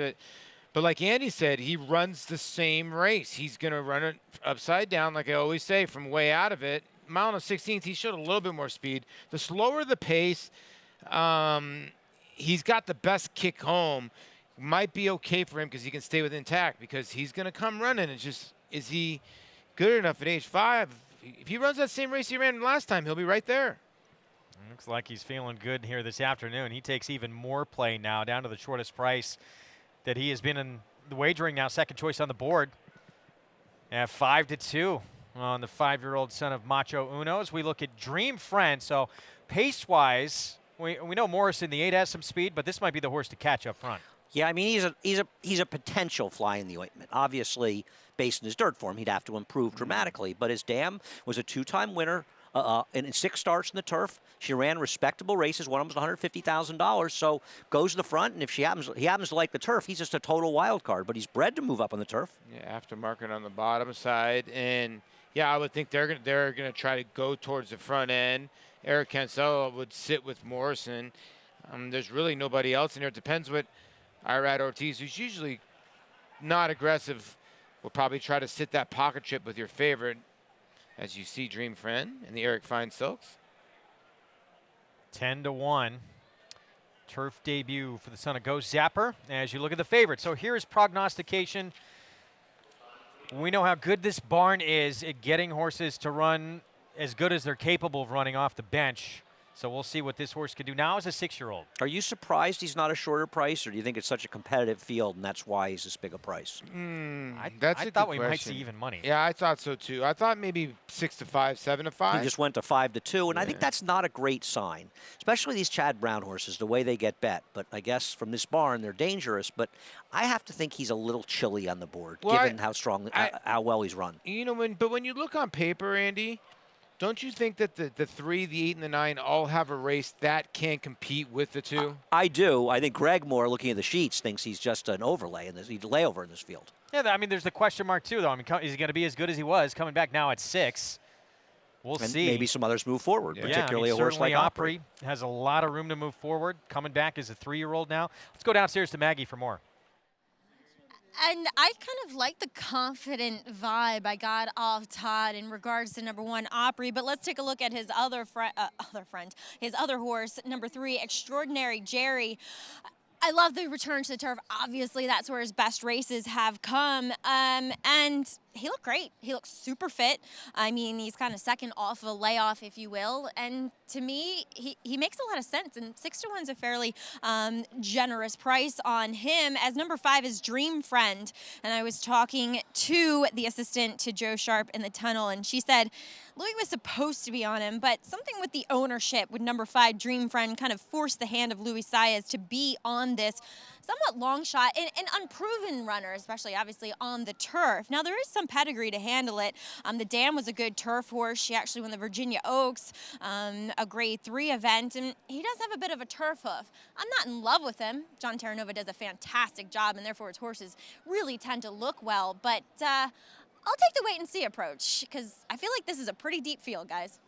But like Andy said, he runs the same race. He's going to run it upside down, like I always say, from way out of it. Mile and 16th, he showed a little bit more speed. The slower the pace, he's got the best kick home. Might be okay for him because he can stay with intact because he's going to come running. It's just, is he good enough at age 5? If he runs that same race he ran last time, he'll be right there. Looks like he's feeling good here this afternoon. He takes even more play now, down to the shortest price that he has been in the wagering now, second choice on the board. At 5-2 on the 5-year-old son of Macho Unos. We look at Dream Friend. So pace-wise, we know Morris in the 8 has some speed, but this might be the horse to catch up front. Yeah, I mean, he's a potential fly in the ointment. Obviously, based on his dirt form, he'd have to improve dramatically. But his dam was a 2-time winner in 6 starts in the turf. She ran respectable races. One of them was $150,000. So goes to the front, and if he happens to like the turf, he's just a total wild card. But he's bred to move up on the turf. Yeah, aftermarket on the bottom side, and yeah, I would think they're gonna try to go towards the front end. Eric Cancelo would sit with Morrison. There's really nobody else in there. It depends what Irad Ortiz, who's usually not aggressive, will probably try to sit that pocket chip with your favorite, as you see Dream Friend and the Eric Fine Silks. 10-1. Turf debut for the son of Ghost Zapper as you look at the favorite. So here's Prognostication. We know how good this barn is at getting horses to run as good as they're capable of running off the bench. So we'll see what this horse can do now as a 6-year-old. Are you surprised he's not a shorter price, or do you think it's such a competitive field and that's why he's this big a price? That's I thought we might see even money. Yeah, I thought so too. I thought maybe 6-5, 7-5. He just went to 5-2, and I think that's not a great sign, especially these Chad Brown horses, the way they get bet. But I guess from this barn, they're dangerous. But I have to think he's a little chilly on the board, given how strong, how well he's run. You know, when you look on paper, Andy, don't you think that the 3, the 8, and the 9 all have a race that can compete with the 2? I do. I think Greg Moore, looking at the sheets, thinks he's just an overlay in this. He's a layover in this field. Yeah, I mean, there's the question mark too, though. I mean, is he going to be as good as he was coming back now at 6? We'll see. Maybe some others move forward, particularly a horse like Opry has a lot of room to move forward. Coming back as a 3-year-old now. Let's go downstairs to Maggie for more. And I kind of like the confident vibe I got off Todd in regards to number 1, Opry. But let's take a look at his other horse, number 3, Extraordinary Jerry. I love the return to the turf. Obviously, that's where his best races have come. And he looked great. He looks super fit. I mean, he's kind of second off a layoff, if you will. And to me, he makes a lot of sense. And 6-1 is a fairly generous price on him. As number 5 is Dream Friend. And I was talking to the assistant to Joe Sharp in the tunnel, and she said Louis was supposed to be on him, but something with the ownership with number 5, Dream Friend, kind of forced the hand of Luis Saez to be on this somewhat long shot, an unproven runner, especially obviously on the turf. Now, there is some pedigree to handle it. The dam was a good turf horse. She actually won the Virginia Oaks, a grade 3 event, and he does have a bit of a turf hoof. I'm not in love with him. John Terranova does a fantastic job, and therefore his horses really tend to look well, but I'll take the wait-and-see approach because I feel like this is a pretty deep field, guys.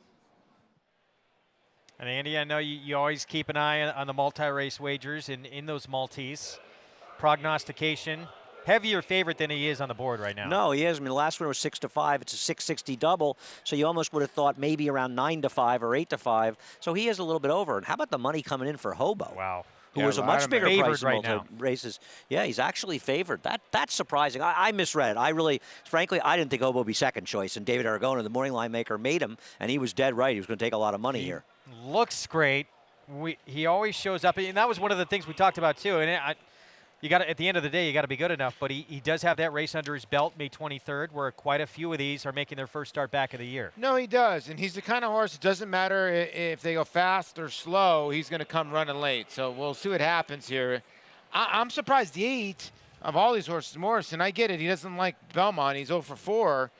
And Andy, I know you always keep an eye on the multi-race wagers in those multis. Prognostication, heavier favorite than he is on the board right now. No, he is. I mean, the last one was 6-5. It's a 660 double, so you almost would have thought maybe around 9-5 or 8-5. So he is a little bit over. And how about the money coming in for Hobo? Wow. who Yeah, was a a lot much of bigger favored price in right multi races. Yeah, he's actually favored. That's surprising. I misread it. Frankly, I didn't think Hobo would be second choice, and David Aragona, the morning line maker, made him, and he was dead right. He was going to take a lot of money here. Looks great. He always shows up, and that was one of the things we talked about too. And you got at the end of the day, you got to be good enough. But he does have that race under his belt, May 23rd, where quite a few of these are making their first start back of the year. No, he does, and he's the kind of horse. It doesn't matter if they go fast or slow. He's going to come running late. So we'll see what happens here. I'm surprised the 8 of all these horses, Morrison. I get it. He doesn't like Belmont. He's 0 for 4.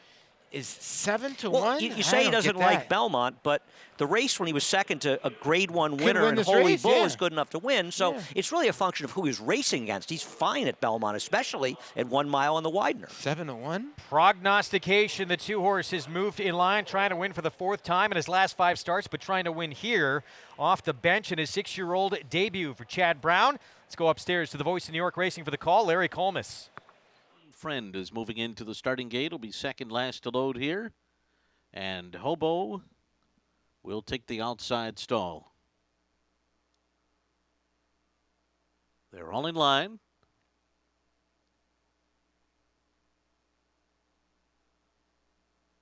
Is 7 to 1? You say he doesn't like Belmont, but the race when he was second to a Grade 1 winner win and this Holy race, Bull yeah. is good enough to win. So it's really a function of who he's racing against. He's fine at Belmont, especially at 1 mile on the Widener. 7 to 1. Prognostication, the 2 horses moved in line, trying to win for the 4th time in his last 5 starts, but trying to win here off the bench in his 6-year-old debut for Chad Brown. Let's go upstairs to the voice of New York Racing for the call, Larry Collmus. Friend is moving into the starting gate. Will be second last to load here. And Hobo will take the outside stall. They're all in line.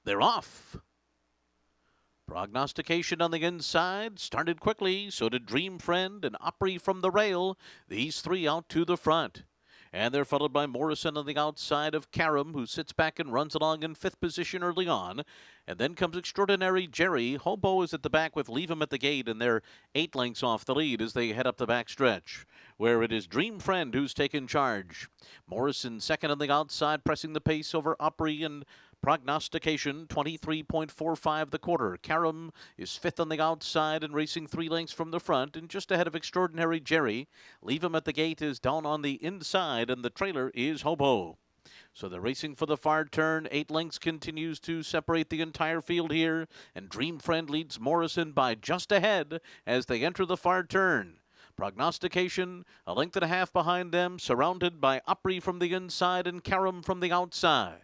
They're off. Prognostication on the inside started quickly. So did Dream Friend and Opry from the rail. These 3 out to the front. And they're followed by Morrison on the outside of Karam, who sits back and runs along in 5th position early on. And then comes Extraordinary Jerry. Hobo is at the back with Leave Him at the Gate, and they're 8 lengths off the lead as they head up the back stretch, where it is Dream Friend who's taken charge. Morrison second on the outside, pressing the pace over Opry and Prognostication, 23.45 the quarter. Karam is 5th on the outside and racing 3 lengths from the front and just ahead of Extraordinary Jerry. Leave Him at the Gate is down on the inside, and the trailer is Hobo. So they're racing for the far turn. 8 lengths continues to separate the entire field here, and Dream Friend leads Morrison by just ahead as they enter the far turn. Prognostication, 1.5 lengths behind them, surrounded by Opry from the inside and Karam from the outside.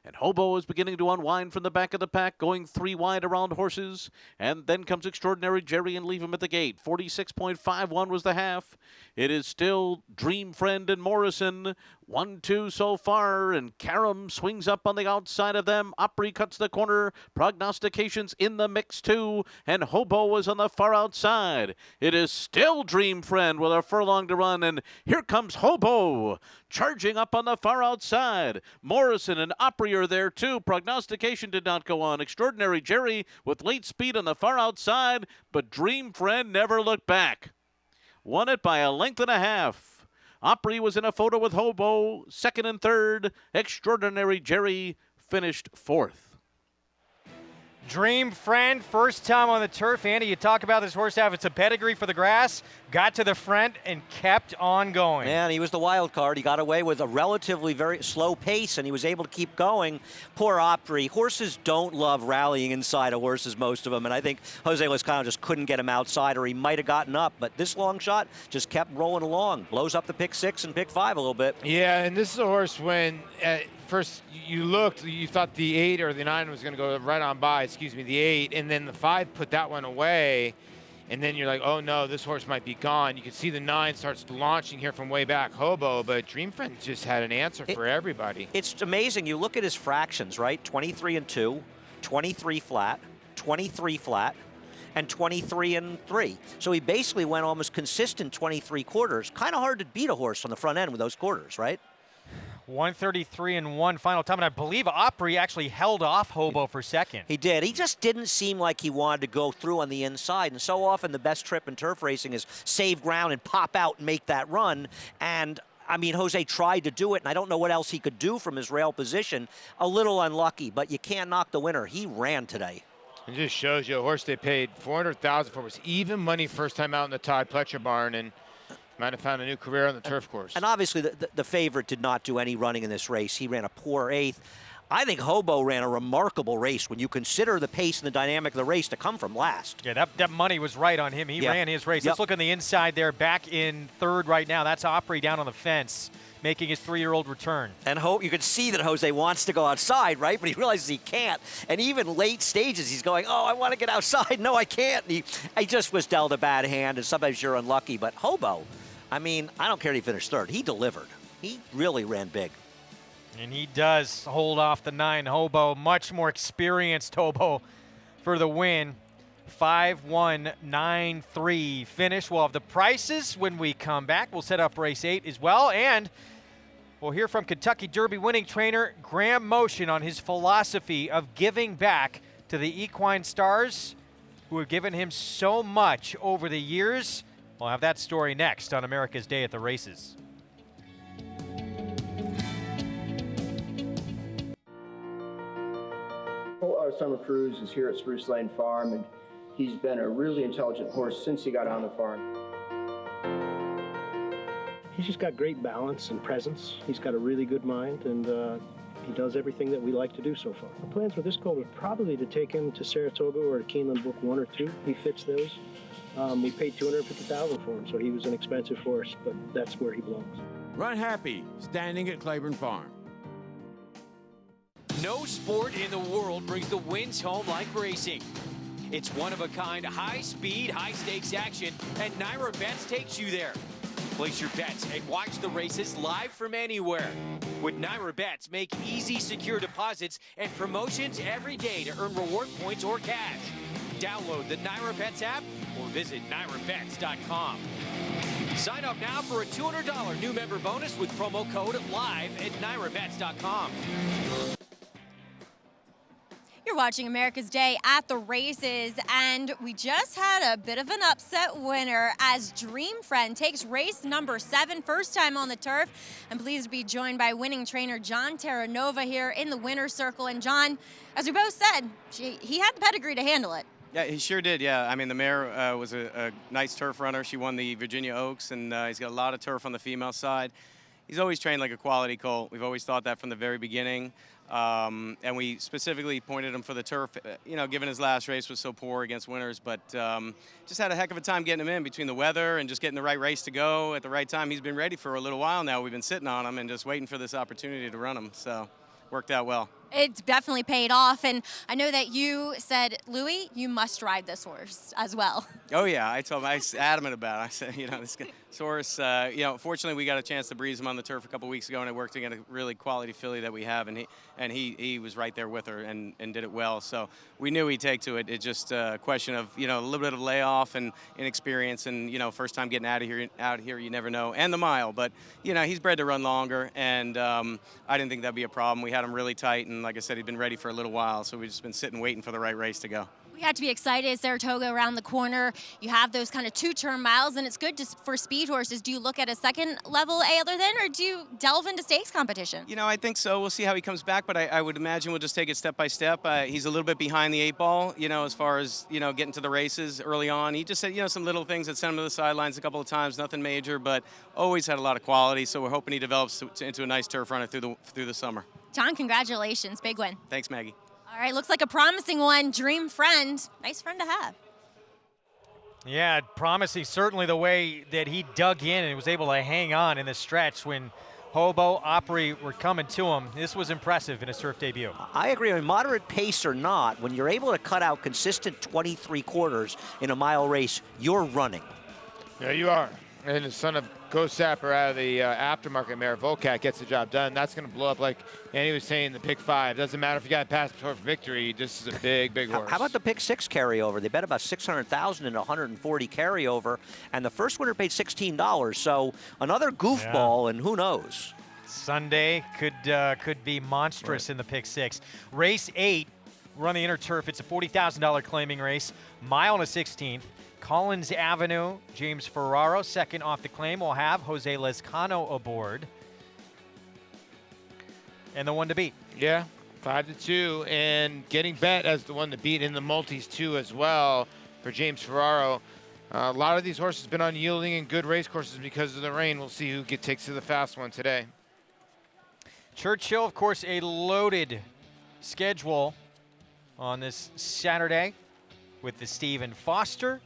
And Hobo is beginning to unwind from the back of the pack, going 3 wide around horses. And then comes Extraordinary Jerry and Leave Him at the Gate. 46.51 was the half. It is still Dream Friend and Morrison. 1-2 so far, and Karam swings up on the outside of them. Opry cuts the corner. Prognostication's in the mix too, and Hobo is on the far outside. It is still Dream Friend with a furlong to run, and here comes Hobo charging up on the far outside. Morrison and Opry are there too. Prognostication did not go on. Extraordinary Jerry with late speed on the far outside, but Dream Friend never looked back. Won it by 1.5 lengths. Opry was in a photo with Hobo, 2nd and 3rd. Extraordinary Jerry finished 4th. Dream Friend, first time on the turf. Andy, you talk about this horse having some pedigree for the grass, got to the front and kept on going. Man, he was the wild card. He got away with a relatively very slow pace, and he was able to keep going. Poor Opry. Horses don't love rallying inside of horses, most of them, and I think Jose Lezcano just couldn't get him outside, or he might have gotten up, but this long shot just kept rolling along. Blows up the pick 6 and pick 5 a little bit. Yeah, and this is a horse when first you looked, you thought the 8 or the 9 was going to go right on by, the 8, and then the 5 put that one away, and then you're like, oh no, this horse might be gone. You can see the 9 starts launching here from way back, Hobo, but Dream Friend just had an answer for everybody. It's amazing. You look at his fractions, right? 23 and 2, 23 flat, 23 flat, and 23 and 3. So he basically went almost consistent 23 quarters. Kind of hard to beat a horse on the front end with those quarters, right? 133 and 1 final time, and I believe Opry actually held off Hobo for second. He did. He just didn't seem like he wanted to go through on the inside, and so often the best trip in turf racing is save ground and pop out and make that run, and I mean, Jose tried to do it, and I don't know what else he could do from his rail position. A little unlucky, but you can't knock the winner. He ran today. It just shows you a horse they paid $400,000 for was even money first time out in the Todd Pletcher barn, and might have found a new career on the turf course. And obviously the favorite did not do any running in this race. He ran a poor 8th. I think Hobo ran a remarkable race when you consider the pace and the dynamic of the race to come from last. Yeah, that money was right on him. He ran his race. Let's look on the inside there, back in 3rd right now. That's Opry down on the fence, making his 3-year-old return. And you could see that Jose wants to go outside, right? But he realizes he can't. And even late stages, he's going, oh, I want to get outside. No, I can't. And he just was dealt a bad hand, and sometimes you're unlucky. But Hobo, I mean, I don't care if he finished third. He delivered. He really ran big. And he does hold off the 9 Hobo. Much more experienced Hobo for the win. 5-1-9-3 finish. We'll have the prices when we come back. We'll set up race 8 as well. And we'll hear from Kentucky Derby winning trainer Graham Motion on his philosophy of giving back to the equine stars who have given him so much over the years. We'll have that story next on America's Day at the Races. Our summer cruise is here at Spruce Lane Farm, and he's been a really intelligent horse since he got on the farm. He's just got great balance and presence. He's got a really good mind, and he does everything that we like to do so far. The plans with this colt are probably to take him to Saratoga or to Keeneland Book 1 or 2. He fits those. We paid $250,000 for him, so he was an expensive horse, but that's where he belongs. Runhappy, standing at Claiborne Farm. No sport in the world brings the wins home like racing. It's one-of-a-kind, high-speed, high-stakes action, and NYRA Bets takes you there. Place your bets and watch the races live from anywhere. With NYRA Bets, make easy, secure deposits and promotions every day to earn reward points or cash. Download the NYRA Bets app or visit NYRABets.com. Sign up now for a $200 new member bonus with promo code LIVE at NYRABets.com. You're watching America's Day at the Races, and we just had a bit of an upset winner as Dream Friend takes race number 7, first time on the turf. I'm pleased to be joined by winning trainer John Terranova here in the winner's circle. And John, as we both said, he had the pedigree to handle it. Yeah, he sure did, yeah. I mean, the mare was a nice turf runner. She won the Virginia Oaks, and he's got a lot of turf on the female side. He's always trained like a quality colt. We've always thought that from the very beginning. And we specifically pointed him for the turf, you know, given his last race was so poor against winners. But just had a heck of a time getting him in between the weather and just getting the right race to go at the right time. He's been ready for a little while now. We've been sitting on him and just waiting for this opportunity to run him. So worked out well. It's definitely paid off, and I know that you said, Louis, you must ride this horse as well. Oh yeah, I told him, I was adamant about it. I said, you know, this horse, you know, fortunately we got a chance to breeze him on the turf a couple weeks ago, and I worked against a really quality filly that we have, and he was right there with her and did it well. So we knew he'd take to it. It's just a question of, you know, a little bit of layoff and inexperience, and you know, first time getting out of here, you never know, and the mile. But you know, he's bred to run longer, and I didn't think that'd be a problem. We had him really tight, and like I said, he'd been ready for a little while, so we've just been sitting waiting for the right race to go. We had to be excited. Saratoga around the corner. You have those kind of 2-turn miles, and it's good for speed horses. Do you look at a second level other than, or do you delve into stakes competition? You know, I think so. We'll see how he comes back, but I would imagine we'll just take it step by step. He's a little bit behind the 8 ball, you know, as far as, you know, getting to the races early on. He just said, you know, some little things that sent him to the sidelines a couple of times, nothing major, but always had a lot of quality, so we're hoping he develops into a nice turf runner through the summer. John, congratulations. Big win. Thanks, Maggie. All right, looks like a promising one. Dream Friend. Nice friend to have. Yeah, promising certainly the way that he dug in and was able to hang on in the stretch when Hobo, Opry were coming to him. This was impressive in his turf debut. I agree. I mean, moderate pace or not, when you're able to cut out consistent 23 quarters in a mile race, you're running. Yeah, you are. And the son of Ghost Sapper out of the aftermarket mare, Volcat, gets the job done. That's going to blow up like Andy was saying, the pick 5. Doesn't matter if you got past for victory. This is a big, big horse. How about the pick 6 carryover? They bet about $600,000 in 140 carryover, and the first winner paid $16. So another goofball, and who knows? Sunday could be monstrous in the pick 6. Race 8, run the inner turf. It's a $40,000 claiming race. Mile and a 16th. Collins Avenue, James Ferraro, second off the claim. We'll have Jose Lezcano aboard. And the one to beat. Yeah, 5-2, and getting bet as the one to beat in the multis too as well for James Ferraro. A lot of these horses have been unyielding in good race courses because of the rain. We'll see who takes to the fast one today. Churchill, of course, a loaded schedule on this Saturday with the Stephen Foster.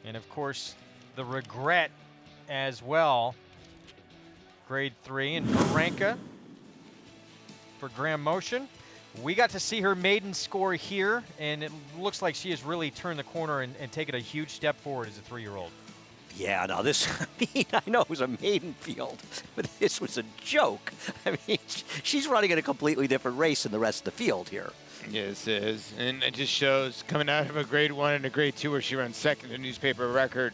And, of course, the Regret as well. Grade 3 and Franca for Graham Motion. We got to see her maiden score here, and it looks like she has really turned the corner and taken a huge step forward as a 3-year-old. Yeah, no, this, I know it was a maiden field, but this was a joke. I mean, she's running in a completely different race than the rest of the field here. Yes, it is. And it just shows coming out of a grade 1 and a grade 2 where she runs second in newspaper record.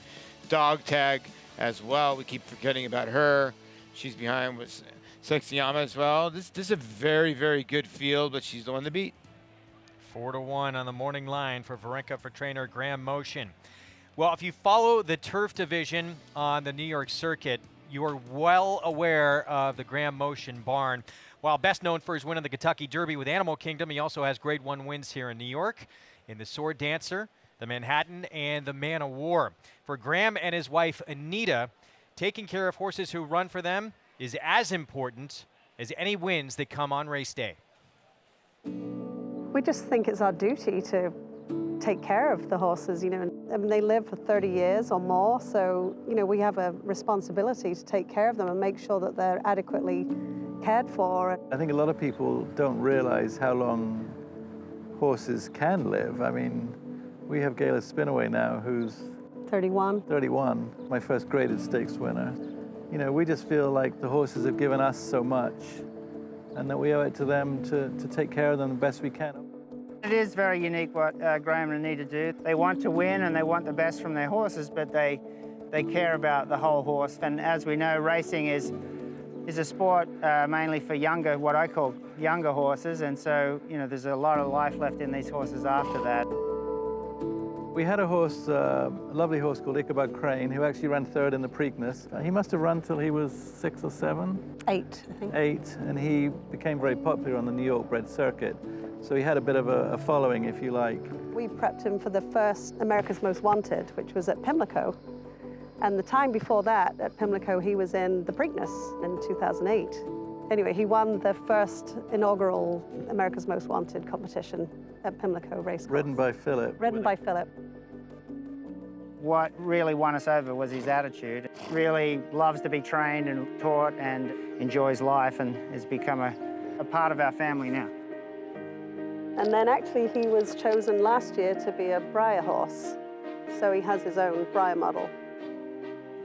Dog tag as well. We keep forgetting about her. She's behind with Sexyama as well. This is a very, very good field, but she's the one to beat. 4-1 on the morning line for Varenka for trainer Graham Motion. Well, if you follow the turf division on the New York circuit, you are well aware of the Graham Motion barn. While best known for his win in the Kentucky Derby with Animal Kingdom, he also has grade 1 wins here in New York in the Sword Dancer, the Manhattan, and the Man of War. For Graham and his wife, Anita, taking care of horses who run for them is as important as any wins that come on race day. We just think it's our duty to take care of the horses, you know. I mean, they live for 30 years or more, so, you know, we have a responsibility to take care of them and make sure that they're adequately cared for. I think a lot of people don't realize how long horses can live. I mean, we have Gayla Spinaway now, who's 31. 31, my first graded stakes winner. You know, we just feel like the horses have given us so much and that we owe it to them to take care of them the best we can. It is very unique what Graham and Anita do. They want to win and they want the best from their horses, but they care about the whole horse. And as we know, racing is a sport mainly for younger, what I call younger horses, and so, you know, there's a lot of life left in these horses after that. We had a horse, a lovely horse called Ichabod Crane, who actually ran third in the Preakness. He must have run till he was 6 or 7? 8, I think. 8, and he became very popular on the New York bred circuit. So he had a bit of a following, if you like. We prepped him for the first America's Most Wanted, which was at Pimlico. And the time before that, at Pimlico, he was in the Preakness in 2008. Anyway, he won the first inaugural America's Most Wanted competition at Pimlico Racecourse. Ridden by Philip. Ridden by Philip. What really won us over was his attitude. Really loves to be trained and taught and enjoys life and has become a part of our family now. And then actually he was chosen last year to be a Breyer horse. So he has his own Breyer model.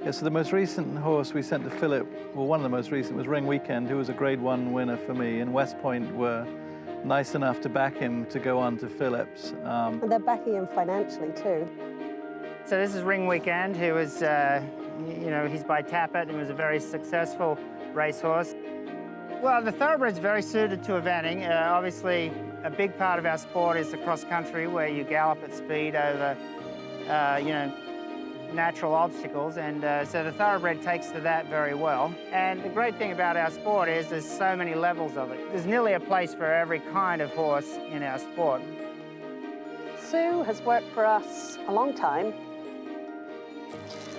Yeah, so the most recent horse we sent to Philip, well, one of the most recent was Ring Weekend, who was a grade 1 winner for me, and West Point were nice enough to back him to go on to Phillips. And they're backing him financially too. So this is Ring Weekend, who was, you know, he's by Tappet and was a very successful racehorse. Well, the thoroughbred's very suited to eventing. Obviously, a big part of our sport is the cross country, where you gallop at speed over, you know, natural obstacles, and so the thoroughbred takes to that very well. And the great thing about our sport is there's so many levels of it. There's nearly a place for every kind of horse in our sport. Sue has worked for us a long time.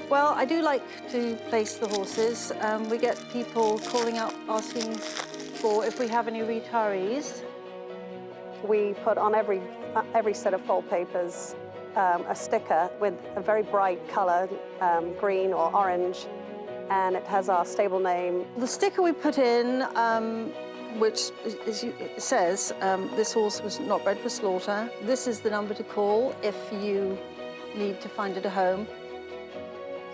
Well, I do like to place the horses. We get people calling up asking for if we have any retirees. We put on every set of fold papers a sticker with a very bright color, green or orange, and it has our stable name. The sticker we put in, which says this horse was not bred for slaughter. This is the number to call if you need to find it a home.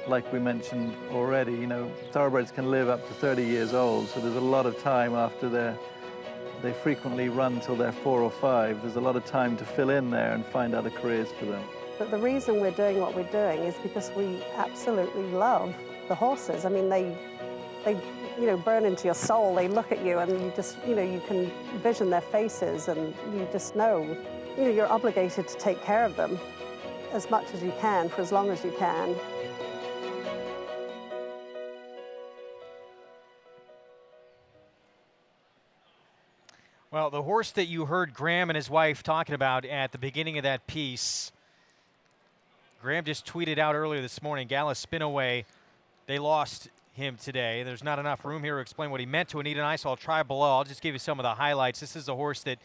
Like we mentioned already, you know, thoroughbreds can live up to 30 years old, so there's a lot of time after they frequently run till they're 4 or 5. There's a lot of time to fill in there and find other careers for them. But the reason we're doing what we're doing is because we absolutely love the horses. I mean, they you know, burn into your soul. They look at you and you just, you know, you can vision their faces and you just know, you know, you're obligated to take care of them as much as you can for as long as you can. Well, the horse that you heard Graham and his wife talking about at the beginning of that piece, Graham just tweeted out earlier this morning, Gala Spinaway, they lost him today. There's not enough room here to explain what he meant to Anita and I, so I'll try below. I'll just give you some of the highlights. This is a horse that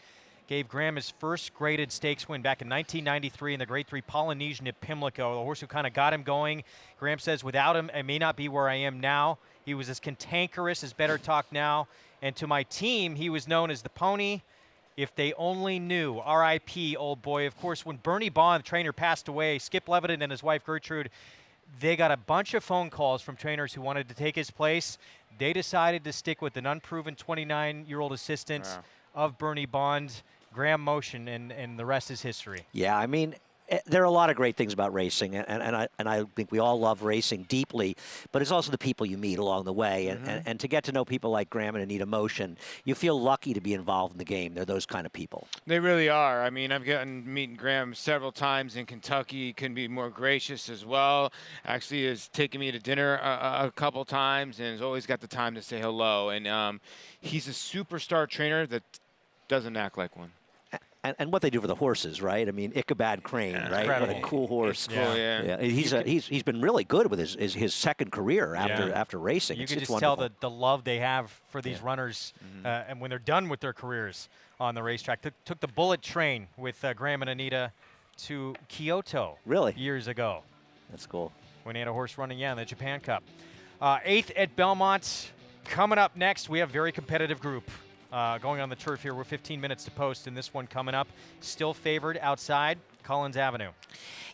gave Graham his first graded stakes win back in 1993 in the Grade 3 Polynesian at Pimlico, the horse who kind of got him going. Graham says, without him, I may not be where I am now. He was as cantankerous as Better Talk Now. And to my team, he was known as the pony. If they only knew. R.I.P., old boy. Of course, when Bernie Bond, the trainer, passed away, Skip Levitin and his wife Gertrude, they got a bunch of phone calls from trainers who wanted to take his place. They decided to stick with an unproven 29-year-old assistant of Bernie Bond, Graham Motion, and the rest is history. Yeah, I mean, there are a lot of great things about racing, and I think we all love racing deeply, but it's also the people you meet along the way. And to get to know people like Graham and Anita Motion, you feel lucky to be involved in the game. They're those kind of people. They really are. I mean, I've gotten meeting Graham several times in Kentucky. He couldn't be more gracious as well. Actually, has taken me to dinner a couple times and has always got the time to say hello. And he's a superstar trainer that doesn't act like one. And what they do for the horses, right? I mean, Ichabod Crane, right? Incredible. What a cool horse. Cool, yeah. He's been really good with his second career after racing. You It's can just wonderful. tell the love they have for these runners, and when they're done with their careers on the racetrack. Took the bullet train with Graham and Anita to Kyoto. Really? Years ago. That's cool. When they had a horse running, in the Japan Cup. 8th at Belmont. Coming up next, we have a very competitive group. Going on the turf here, we're 15 minutes to post, and this one coming up, still favored outside Collins Avenue.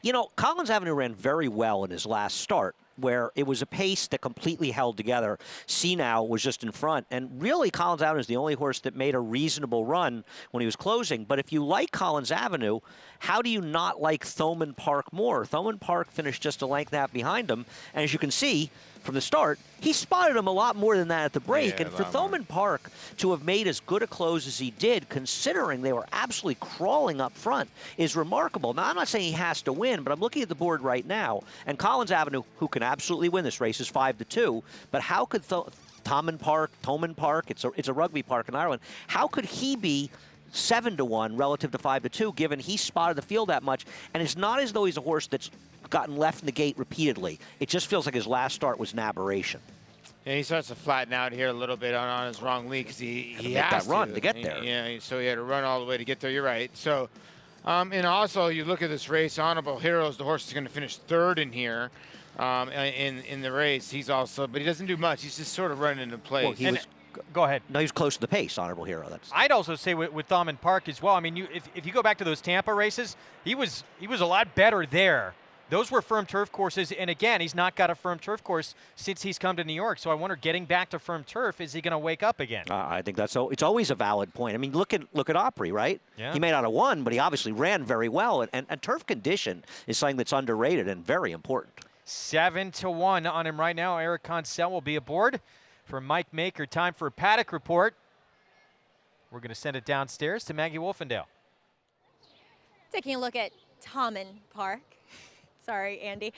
You know, Collins Avenue ran very well in his last start, where it was a pace that completely held together. Now was just in front, and really Collins Avenue is the only horse that made a reasonable run when he was closing. But if you like Collins Avenue, how do you not like Tallman Park more? Tallman Park finished just a length and a half behind him, and as you can see from the start, he spotted him a lot more than that at the break. Yeah, and for Tallman Park to have made as good a close as he did, considering they were absolutely crawling up front, is remarkable. Now, I'm not saying he has to win, but I'm looking at the board right now, and Collins Avenue, who can absolutely win this race, is 5-2. But how could Tallman Park, it's a rugby park in Ireland, how could he be 7-1 relative to 5-2, given he spotted the field that much? And it's not as though he's a horse that's gotten left in the gate repeatedly. It just feels like his last start was an aberration. Yeah, he starts to flatten out here a little bit on his wrong lead because he make has that run to get there. Yeah, so he had to run all the way to get there. You're right. So, and also you look at this race, Honorable Heroes, the horse is going to finish third in here. In the race, but he doesn't do much. He's just sort of running into place. Well, go ahead. No, he's close to the pace, Honorable Hero. I'd also say with Tallman Park as well. I mean, if you go back to those Tampa races, he was a lot better there. Those were firm turf courses, and again, he's not got a firm turf course since he's come to New York. So I wonder, getting back to firm turf, is he going to wake up again? I think it's always a valid point. I mean, look at Opry, right? Yeah. He may not have won, but he obviously ran very well, and turf condition is something that's underrated and very important. 7-1 on him right now. Eric Consell will be aboard for Mike Maker. Time for a Paddock Report. We're going to send it downstairs to Maggie Wolfendale. Taking a look at Tallman Park. Sorry, Andy.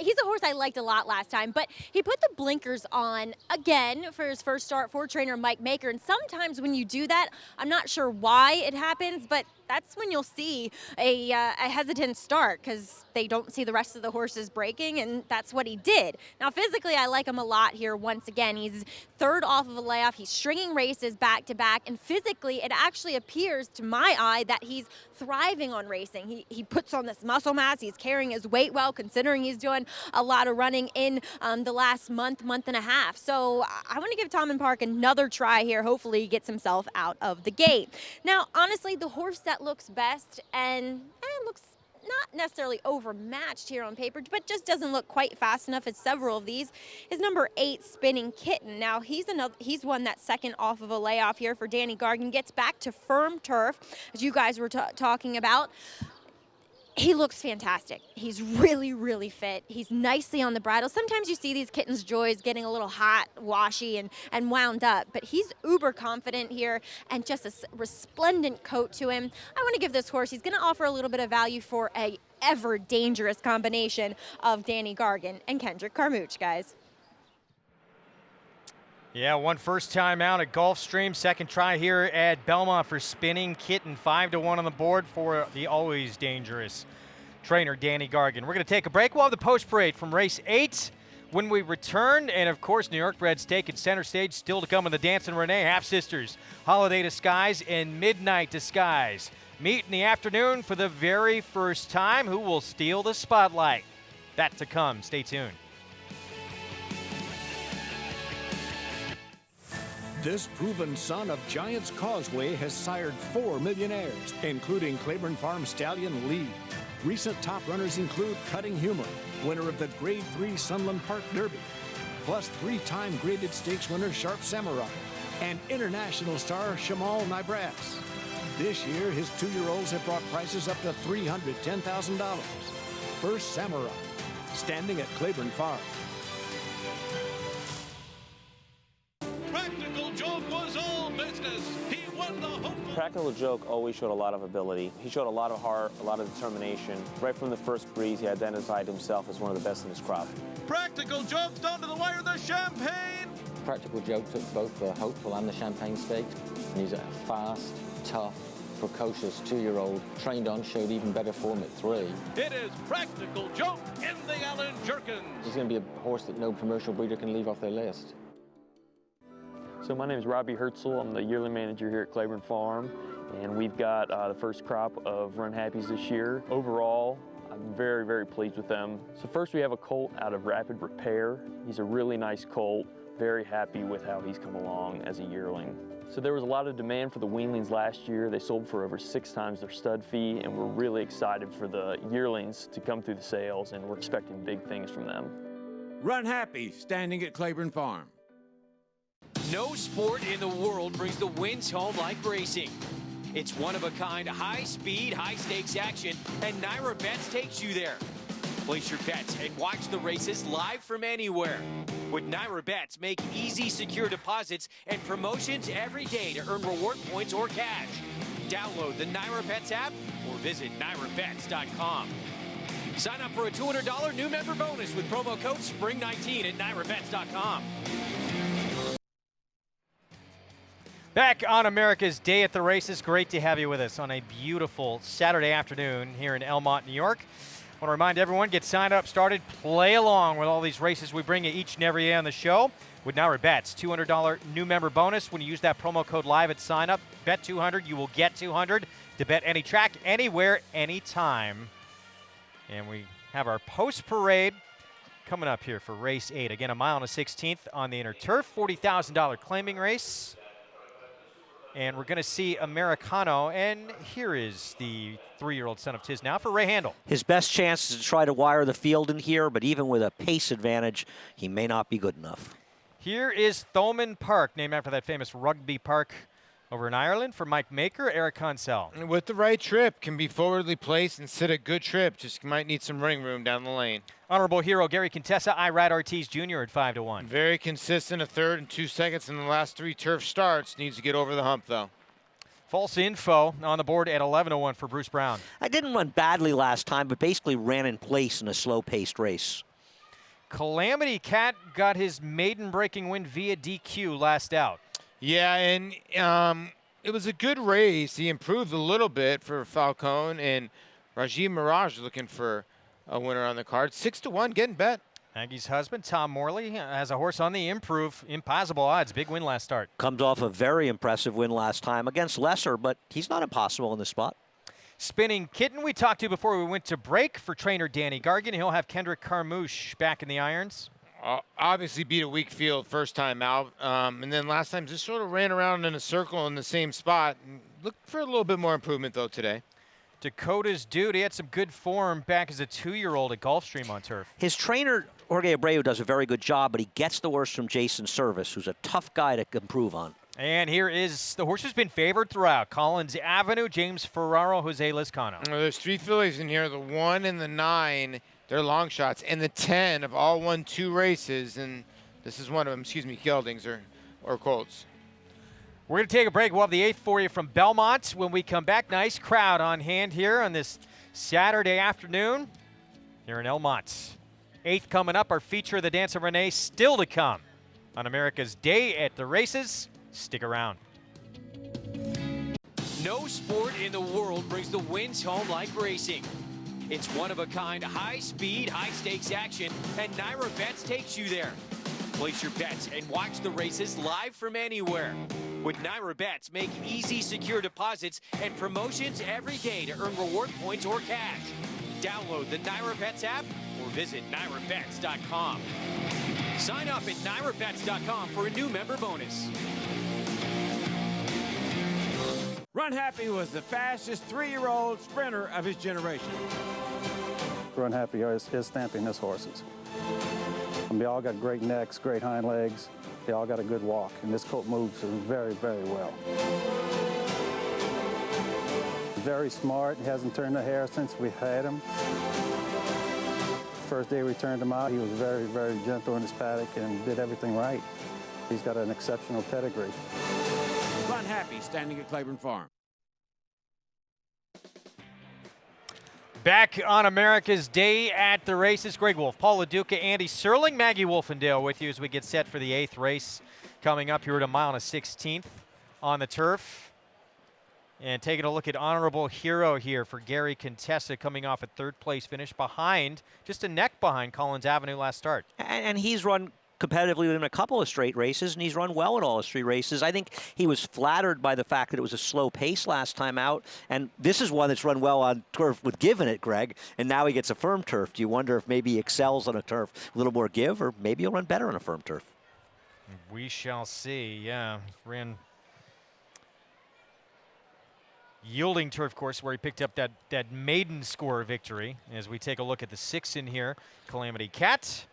He's a horse I liked a lot last time, but he put the blinkers on again for his first start for trainer Mike Maker. And sometimes when you do that, I'm not sure why it happens, but that's when you'll see a hesitant start because they don't see the rest of the horses breaking, and that's what he did. Now, physically, I like him a lot here once again. He's third off of a layoff. He's stringing races back to back, and physically, it actually appears to my eye that he's thriving on racing. He puts on this muscle mass. He's carrying his weight well, considering he's doing a lot of running in the last month and a half. So I want to give Tallman Park another try here. Hopefully he gets himself out of the gate. Now, honestly, the horse that looks best and looks not necessarily overmatched here on paper, but just doesn't look quite fast enough as several of these, is number 8, Spinning Kitten. Now, he's won that second off of a layoff here for Danny Gargan, gets back to firm turf, as you guys were talking about. He looks fantastic. He's really, really fit. He's nicely on the bridle. Sometimes you see these Kitten's Joys getting a little hot, washy, and wound up, but he's uber confident here and just a resplendent coat to him. I want to give this horse, he's going to offer a little bit of value for a ever dangerous combination of Danny Gargan and Kendrick Carmouche, guys. Yeah, one first time out at Gulfstream, second try here at Belmont for Spinning Kitten. 5-1 on the board for the always dangerous trainer Danny Gargan. We're going to take a break. We'll have the post parade from race 8 when we return. And of course, New York Bred's taking center stage. Still to come in the Dancing Renee, Half Sisters, Holiday Disguise, and Midnight Disguise. Meet in the afternoon for the very first time. Who will steal the spotlight? That to come. Stay tuned. This proven son of Giants Causeway has sired 4 millionaires, including Claiborne Farm stallion Lee. Recent top runners include Cutting Humor, winner of the Grade 3 Sunland Park Derby, plus 3-time graded stakes winner Sharp Samurai, and international star Shamal Nibras. This year, his 2-year-olds have brought prices up to $310,000. First Samurai, standing at Claiborne Farm. Practical Joke was all business. He won the home. Practical Joke always showed a lot of ability. He showed a lot of heart, a lot of determination. Right from the first breeze, he identified himself as one of the best in his crop. Practical Joke down to the wire, the Champagne. Practical Joke took both the Hopeful and the Champagne Stakes. And he's a fast, tough, precocious 2-year-old, trained on, showed even better form at 3. It is Practical Joke in the Allen Jerkins. He's going to be a horse that no commercial breeder can leave off their list. So my name is Robbie Hertzel. I'm the yearling manager here at Claiborne Farm, and we've got the first crop of Runhappies this year. Overall, I'm very, very pleased with them. So first we have a colt out of Rapid Repair. He's a really nice colt. Very happy with how he's come along as a yearling. So there was a lot of demand for the weanlings last year. They sold for over 6 times their stud fee, and we're really excited for the yearlings to come through the sales, and we're expecting big things from them. Runhappy, standing at Claiborne Farm. No sport in the world brings the wins home like racing. It's one-of-a-kind, high-speed, high-stakes action, and NYRA Bets takes you there. Place your bets and watch the races live from anywhere. With NYRA Bets, make easy, secure deposits and promotions every day to earn reward points or cash. Download the NYRA Bets app or visit NYRABets.com. Sign up for a $200 new member bonus with promo code SPRING19 at NYRABets.com. Back on America's Day at the Races. Great to have you with us on a beautiful Saturday afternoon here in Elmont, New York. I want to remind everyone, get signed up, started, play along with all these races we bring you each and every day on the show. With NYRA Bets, $200 new member bonus when you use that promo code LIVE at sign up. Bet 200, you will get 200 to bet any track, anywhere, anytime. And we have our post parade coming up here for race 8. Again, 1 mile and a 16th on the inner turf, $40,000 claiming race. And we're going to see Americano, and here is the 3-year-old son of Tiz now for Ray Handel. His best chance is to try to wire the field in here, but even with a pace advantage, he may not be good enough. Here is Tallman Park, named after that famous rugby park over in Ireland, for Mike Maker, Eric Consell. With the right trip, can be forwardly placed and sit a good trip. Just might need some running room down the lane. Honorable hero Gary Contessa, Irad Ortiz Jr. at 5-1. Very consistent, a third and 2 seconds in the last 3 turf starts. Needs to get over the hump, though. False info on the board at 11-1 for Bruce Brown. I didn't run badly last time, but basically ran in place in a slow-paced race. Calamity Katz got his maiden-breaking win via DQ last out. Yeah, and it was a good race. He improved a little bit for Falcone, and Rajiv Mirage looking for a winner on the card. 6-1, getting bet. Maggie's husband, Tom Morley, has a horse on the improve. Impossible odds. Big win last start. Comes off a very impressive win last time against Lesser, but he's not impossible in this spot. Spinning Kitten, we talked to before we went to break for trainer Danny Gargan. He'll have Kendrick Carmouche back in the irons. Obviously beat a weak field first time out, and then last time just sort of ran around in a circle in the same spot. Looked for a little bit more improvement, though, today. Dakota's Dude, he had some good form back as a 2-year-old at Gulfstream on turf. His trainer, Jorge Abreu, does a very good job, but he gets the horse from Jason Service, who's a tough guy to improve on. And here is the horse who's been favored throughout. Collins Avenue, James Ferraro, Jose Lizcano. There's 3 fillies in here, the 1 and the 9. They're long shots, and the 10 have all won 2 races, and this is one of them, excuse me, geldings or colts. We're going to take a break. We'll have the 8th for you from Belmont when we come back. Nice crowd on hand here on this Saturday afternoon here in Elmont. 8th coming up, our feature of the Dance of Renee still to come on America's Day at the Races. Stick around. No sport in the world brings the wins home like racing. It's one-of-a-kind, high-speed, high-stakes action, and NYRA Bets takes you there. Place your bets and watch the races live from anywhere. With NYRA Bets, make easy, secure deposits and promotions every day to earn reward points or cash. Download the NYRA Bets app or visit NYRABets.com. Sign up at NYRABets.com for a new member bonus. Runhappy was the fastest 3-year-old sprinter of his generation. Runhappy is stamping his horses. And they all got great necks, great hind legs. They all got a good walk, and this colt moves very, very well. Very smart. He hasn't turned a hair since we had him. First day we turned him out, he was very, very gentle in his paddock and did everything right. He's got an exceptional pedigree. Runhappy standing at Claiborne Farm. Back on America's Day at the races, Greg Wolf, Paul LoDuca, Andy Serling, Maggie Wolfendale with you as we get set for the 8th race coming up here at 1 1/16 on the turf. And taking a look at Honorable Hero here for Gary Contessa, coming off a 3rd place finish behind, just a neck behind Collins Avenue last start. And he's run competitively in a couple of straight races, and he's run well in all his 3 races. I think he was flattered by the fact that it was a slow pace last time out, and this is one that's run well on turf with give in it, Greg, and now he gets a firm turf. Do you wonder if maybe he excels on a turf, a little more give, or maybe he'll run better on a firm turf? We shall see. Yeah, ran yielding turf course where he picked up that maiden score victory. As we take a look at the 6 in here, Calamity Katz.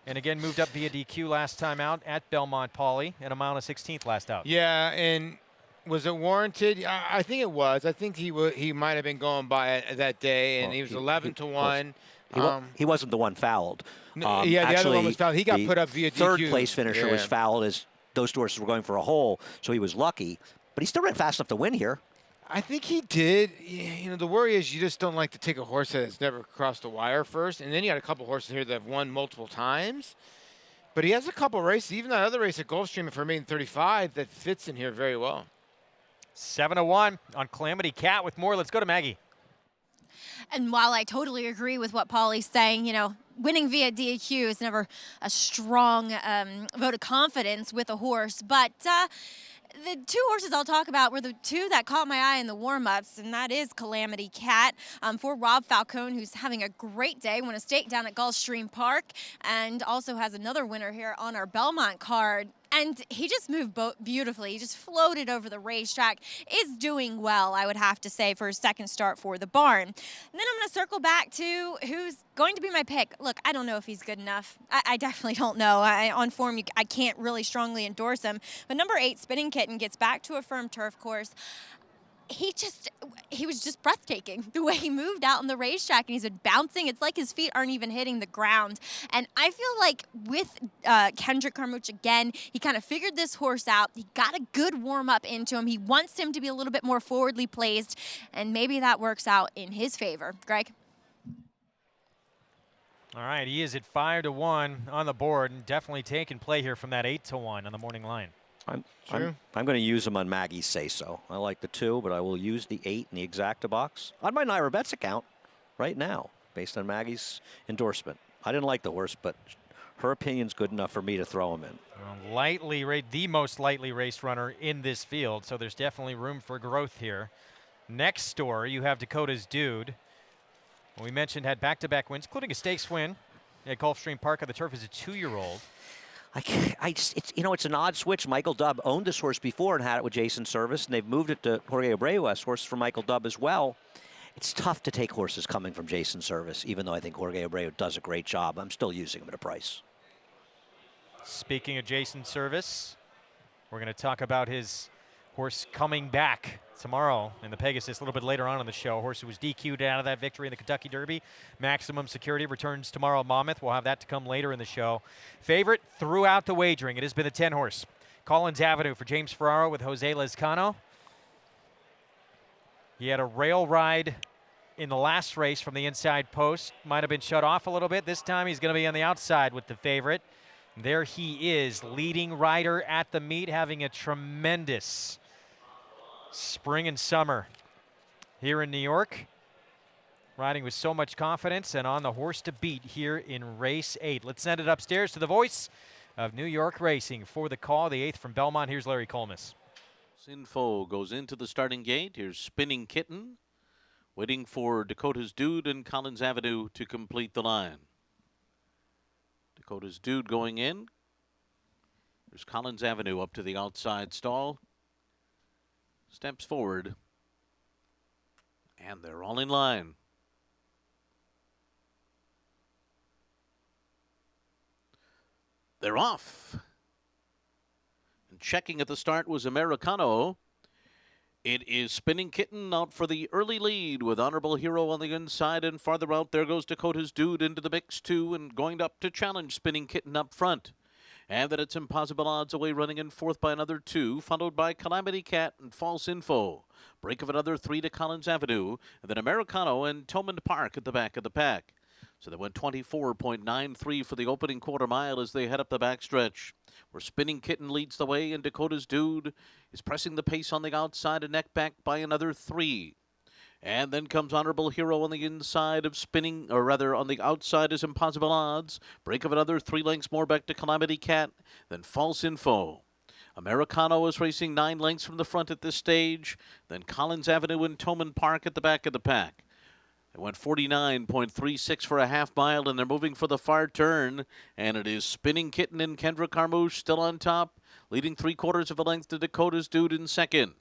And again, moved up via DQ last time out at Belmont Pauley at 1 1/16 last out. Yeah, and was it warranted? I think it was. I think he might have been going by it that day, and he was 11-1. He wasn't the one fouled. Yeah, the actually, other one was fouled. He got put up via DQ. 3rd place finisher was fouled as those horses were going for a hole, so he was lucky. But he still ran fast enough to win here. I think he did. You know, the worry is you just don't like to take a horse that has never crossed the wire first. And then you got a couple horses here that have won multiple times. But he has a couple races, even that other race at Gulfstream for maiden 35, that fits in here very well. 7-1 on Calamity Cat with more. Let's go to Maggie. And while I totally agree with what Paulie's saying, you know, winning via DQ is never a strong vote of confidence with a horse. But the 2 horses I'll talk about were the 2 that caught my eye in the warm-ups, and that is Calamity Cat for Rob Falcone, who's having a great day, won a stake down at Gulfstream Park, and also has another winner here on our Belmont card. And he just moved beautifully. He just floated over the racetrack. Is doing well, I would have to say, for his 2nd start for the barn. And then I'm going to circle back to who's going to be my pick. Look, I don't know if he's good enough. I definitely don't know. On form, I can't really strongly endorse him. But number 8, Spinning Kitten, gets back to a firm turf course. He was just breathtaking the way he moved out on the racetrack, and he's been bouncing. It's like his feet aren't even hitting the ground. And I feel like with Kendrick Carmouche again, he kind of figured this horse out. He got a good warm-up into him. He wants him to be a little bit more forwardly placed, and maybe that works out in his favor. Greg? All right, he is at 5-1 on the board, and definitely taking play here from that 8-1 on the morning line. I'm going to use them on Maggie's say-so. I like the 2, but I will use the 8 in the exacta box on my NYRA Bets account right now, based on Maggie's endorsement. I didn't like the horse, but her opinion's good enough for me to throw him in. The most lightly raced runner in this field, so there's definitely room for growth here. Next story, you have Dakota's Dude. We mentioned had back-to-back wins, including a stakes win at Gulfstream Park on the turf as a 2-year-old. It's an odd switch. Michael Dubb owned this horse before and had it with Jason Service, and they've moved it to Jorge Abreu as horse for Michael Dubb as well. It's tough to take horses coming from Jason Service, even though I think Jorge Abreu does a great job. I'm still using him at a price. Speaking of Jason Service, we're going to talk about his horse coming back tomorrow in the Pegasus a little bit later on in the show. A horse who was DQ'd out of that victory in the Kentucky Derby. Maximum Security returns tomorrow at Monmouth. We'll have that to come later in the show. Favorite throughout the wagering, it has been the 10 horse. Collins Avenue for James Ferraro with Jose Lezcano. He had a rail ride in the last race from the inside post. Might have been shut off a little bit. This time he's going to be on the outside with the favorite. There he is, leading rider at the meet, having a tremendous spring and summer here in New York. Riding with so much confidence and on the horse to beat here in race 8. Let's send it upstairs to the voice of New York racing for the call, the 8th from Belmont. Here's Larry Collmus. Sinfo goes into the starting gate. Here's Spinning Kitten, waiting for Dakota's Dude and Collins Avenue to complete the line. Dakota's Dude going in. There's Collins Avenue up to the outside stall. Steps forward. And they're all in line. They're off. And checking at the start was Americano. It is Spinning Kitten out for the early lead with Honorable Hero on the inside, and farther out there goes Dakota's Dude into the mix too, and going up to challenge Spinning Kitten up front. And then it's Impossible Odds away, running in fourth by another 2, followed by Calamity Kat and False Info. Break of another 3 to Collins Avenue, and then Americano and Tallman Park at the back of the pack. So they went 24.93 for the opening quarter mile as they head up the backstretch, where Spinning Kitten leads the way, and Dakota's Dude is pressing the pace on the outside and neck back by another 3. And then comes Honorable Hero on the inside of Spinning, or rather on the outside is Impossible Odds. Break of another 3 lengths more back to Calamity Kat, then False Info. Americano is racing 9 lengths from the front at this stage, then Collins Avenue and Tallman Park at the back of the pack. They went 49.36 for a half mile, and they're moving for the far turn. And it is Spinning Kitten and Kendra Carmouche still on top, leading 3/4 of a length to Dakota's Dude in second.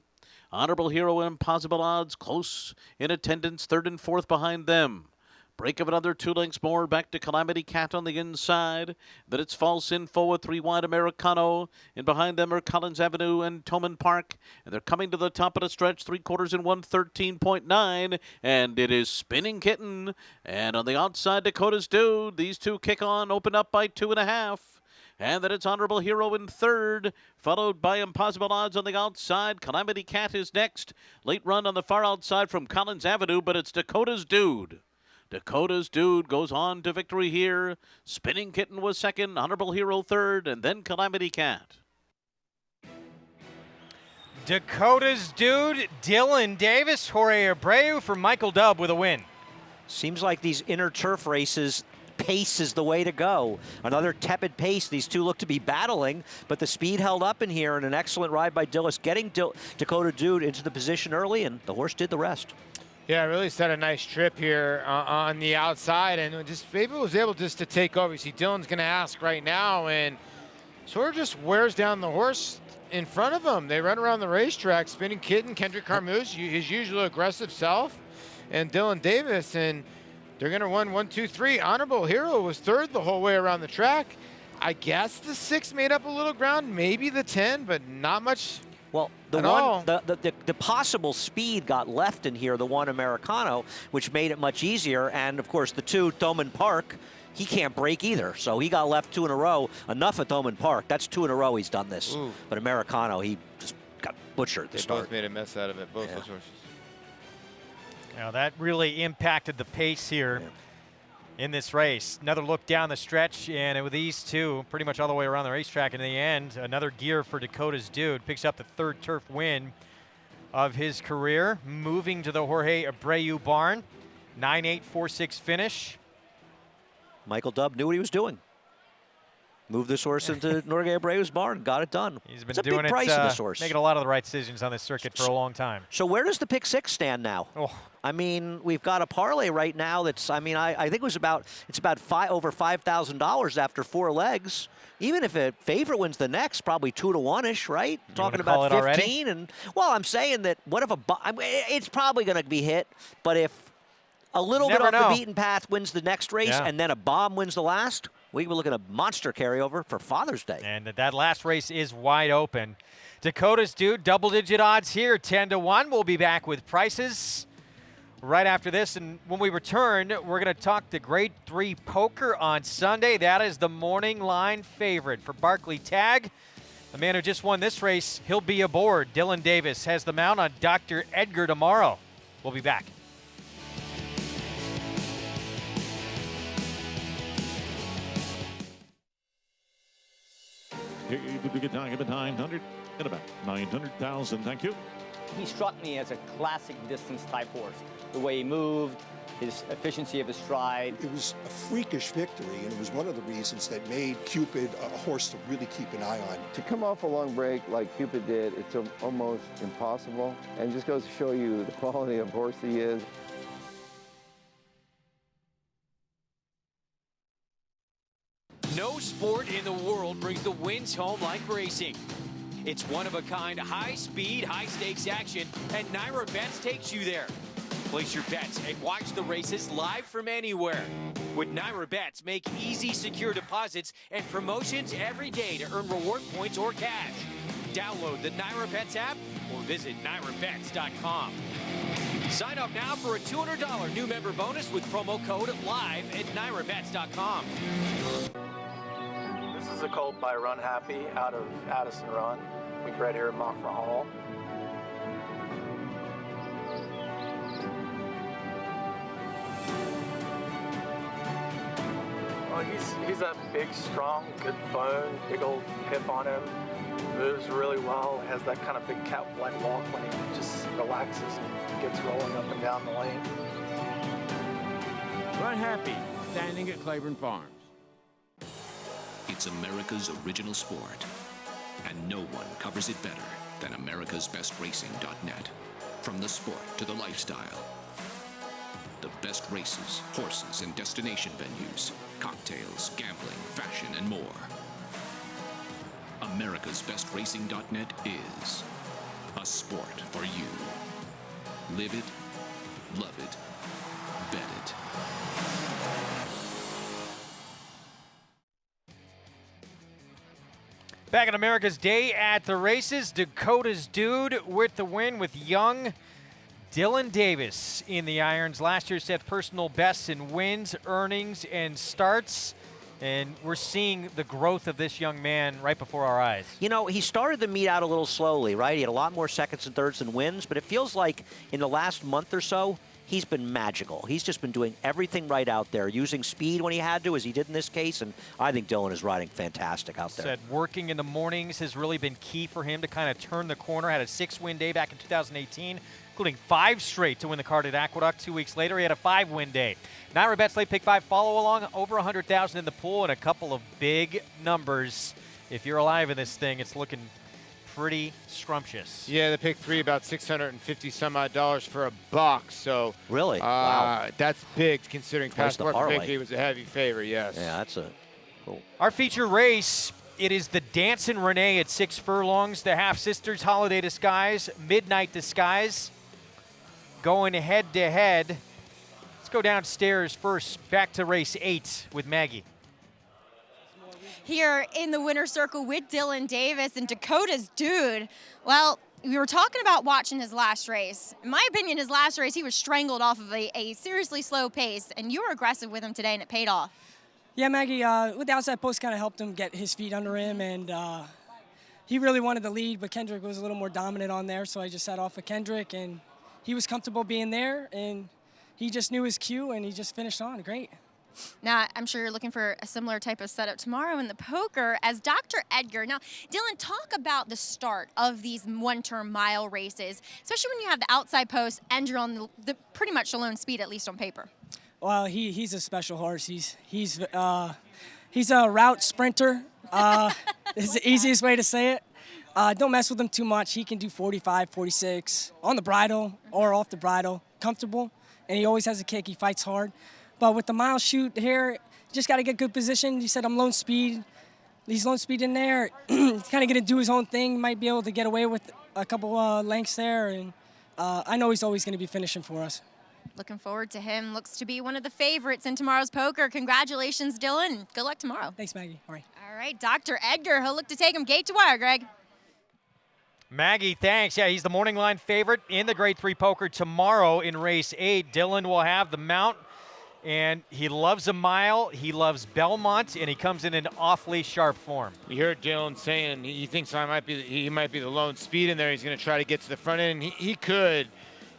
Honorable Hero and Impossible Odds close in attendance, third and fourth behind them. Break of another 2 lengths more back to Calamity Kat on the inside. Then it's False Info, a 3-wide Americano. And behind them are Collins Avenue and Tallman Park. And they're coming to the top of the stretch, 3/4 and 113.9. And it is Spinning Kitten. And on the outside, Dakota's Dude. These two kick on, open up by 2.5. And then it's Honorable Hero in third, followed by Impossible Odds on the outside. Calamity Kat is next. Late run on the far outside from Collins Avenue, but it's Dakota's Dude. Dakota's Dude goes on to victory here. Spinning Kitten was second, Honorable Hero third, and then Calamity Kat. Dakota's Dude, Dylan Davis, Jorge Abreu for Michael Dubb with a win. Seems like these inner turf races, pace is the way to go. Another tepid pace. These two look to be battling, but the speed held up in here, and an excellent ride by Dillis, getting Dakota Dude into the position early, and the horse did the rest. Yeah, really set a nice trip here on the outside, and just maybe was able just to take over. You see, Dylan's going to ask right now, and sort of just wears down the horse in front of him. They run around the racetrack, Spinning Kitten, Kendrick Carmouche, his usual aggressive self, and Dylan Davis, and they're going to run 1, 2, 3. Honorable Hero was third the whole way around the track. I guess the 6 made up a little ground, maybe the 10, but not much. Well, the possible speed got left in here, the 1 Americano, which made it much easier. And, of course, the 2 Tallman Park, he can't break either. So he got left 2 in a row. Enough at Tallman Park. That's 2 in a row he's done this. Ooh. But Americano, he just got butchered at the start. They both made a mess out of it, both those horses. Now that really impacted the pace here in this race. Another look down the stretch, and with these two pretty much all the way around the racetrack, in the end, another gear for Dakota's Dude. Picks up the 3rd turf win of his career, moving to the Jorge Abreu barn. 9.846 finish. Michael Dubb knew what he was doing. Moved this horse into Jorge Abreu's barn, got it done. He's been it's a doing big price in this it, horse. making a lot of the right decisions on this circuit for a long time. So where does the pick 6 stand now? Oh. I mean, we've got a parlay right now that's, I mean, I think it's about over $5,000 after 4 legs. Even if a favorite wins the next, probably 2 to 1-ish, right? You Talking call about it 15, already? and well, I'm saying that what if it's probably going to be hit, but if a little bit off the beaten path wins the next race, and then a bomb wins the last, we were looking at a monster carryover for Father's Day. And that last race is wide open. Dakota's Dude, double-digit odds here, 10 to 1. We'll be back with prices right after this. And when we return, we're going to talk to Grade 3 Poker on Sunday. That is the morning line favorite for Barkley Tag. The man who just won this race, he'll be aboard. Dylan Davis has the mount on Dr. Edgar tomorrow. We'll be back. Able to get down at 900 and about 900,000. Thank you. He struck me as a classic distance type horse. The way he moved, his efficiency of his stride. It was a freakish victory, and it was one of the reasons that made Cupid a horse to really keep an eye on. To come off a long break like Cupid did, it's almost impossible, and just goes to show you the quality of horse he is. No sport in the world brings the wins home like racing. It's one-of-a-kind, high-speed, high-stakes action, and NYRA Bets takes you there. Place your bets and watch the races live from anywhere. With NYRA Bets, make easy, secure deposits and promotions every day to earn reward points or cash. Download the NYRA Bets app or visit NYRABets.com. Sign up now for a $200 new member bonus with promo code LIVE at NYRABets.com. This is a colt by Runhappy out of Addison Run. We bred here in Moffra Hall. Well, he's a big, strong, good bone, big old hip on him. Moves really well, has that kind of big cat-like walk when he just relaxes and gets rolling up and down the lane. Runhappy, standing at Claiborne Farms. It's America's original sport, and no one covers it better than americasbestracing.net. From the sport to the lifestyle, the best races, horses, and destination venues, cocktails, gambling, fashion, and more. americasbestracing.net is a sport for you. Live it, love it, bet it. Back in America's Day at the races, Dakota's Dude with the win with young Dylan Davis in the irons. Last year set personal bests in wins, earnings, and starts. And we're seeing the growth of this young man right before our eyes. You know, he started the meet out a little slowly, right? He had a lot more seconds and thirds than wins, but it feels like in the last month or so, he's been magical. He's just been doing everything right out there, using speed when he had to, as he did in this case, and I think Dylan is riding fantastic out there. Said working in the mornings has really been key for him to kind of turn the corner. Had a 6-win day back in 2018, including 5 straight to win the card at Aqueduct. 2 weeks later, he had a 5-win day. NYRA Bets late pick 5 follow along, over 100,000 in the pool, and a couple of big numbers. If you're alive in this thing, it's looking pretty scrumptious. Yeah, the pick 3 about $650 some odd for a box. So really, wow, that's big considering Twice the Passport for parlay. Victory was a heavy favorite. Yes. Yeah, that's a cool. Our feature race, it is the Dancin' Renee at 6 furlongs, the half-sisters Holiday Disguise, Midnight Disguise, going head-to-head. Let's go downstairs first, back to race 8 with Maggie. Here in the winner's circle with Dylan Davis and Dakota's Dude. Well, we were talking about watching his last race. In my opinion, his last race, he was strangled off of a seriously slow pace, and you were aggressive with him today, and it paid off. Yeah, Maggie, with the outside post kind of helped him get his feet under him, and he really wanted the lead, but Kendrick was a little more dominant on there, so I just sat off of Kendrick, and he was comfortable being there, and he just knew his cue, and he just finished on great. Now, I'm sure you're looking for a similar type of setup tomorrow in the poker as Dr. Edgar. Now, Dylan, talk about the start of these one-term mile races, especially when you have the outside post and you're on the pretty much alone speed, at least on paper. Well, he's a special horse. He's a route sprinter. It's the easiest way to say it. Don't mess with him too much. He can do 45, 46 on the bridle or off the bridle, comfortable, and he always has a kick. He fights hard. But with the mile shoot here, just got to get good position. You said I'm lone speed. He's lone speed in there. He's kind of going to do his own thing. Might be able to get away with a couple lengths there. And I know he's always going to be finishing for us. Looking forward to him. Looks to be one of the favorites in tomorrow's poker. Congratulations, Dylan. Good luck tomorrow. Thanks, Maggie. All right. All right, Dr. Edgar. He'll look to take him gate to wire, Greg. Maggie, thanks. Yeah, he's the morning line favorite in the Grade 3 poker tomorrow in race 8. Dylan will have the mount. And he loves a mile, he loves Belmont, and he comes in an awfully sharp form. We heard Dylan saying he thinks he might be the lone speed in there. He's going to try to get to the front end. He could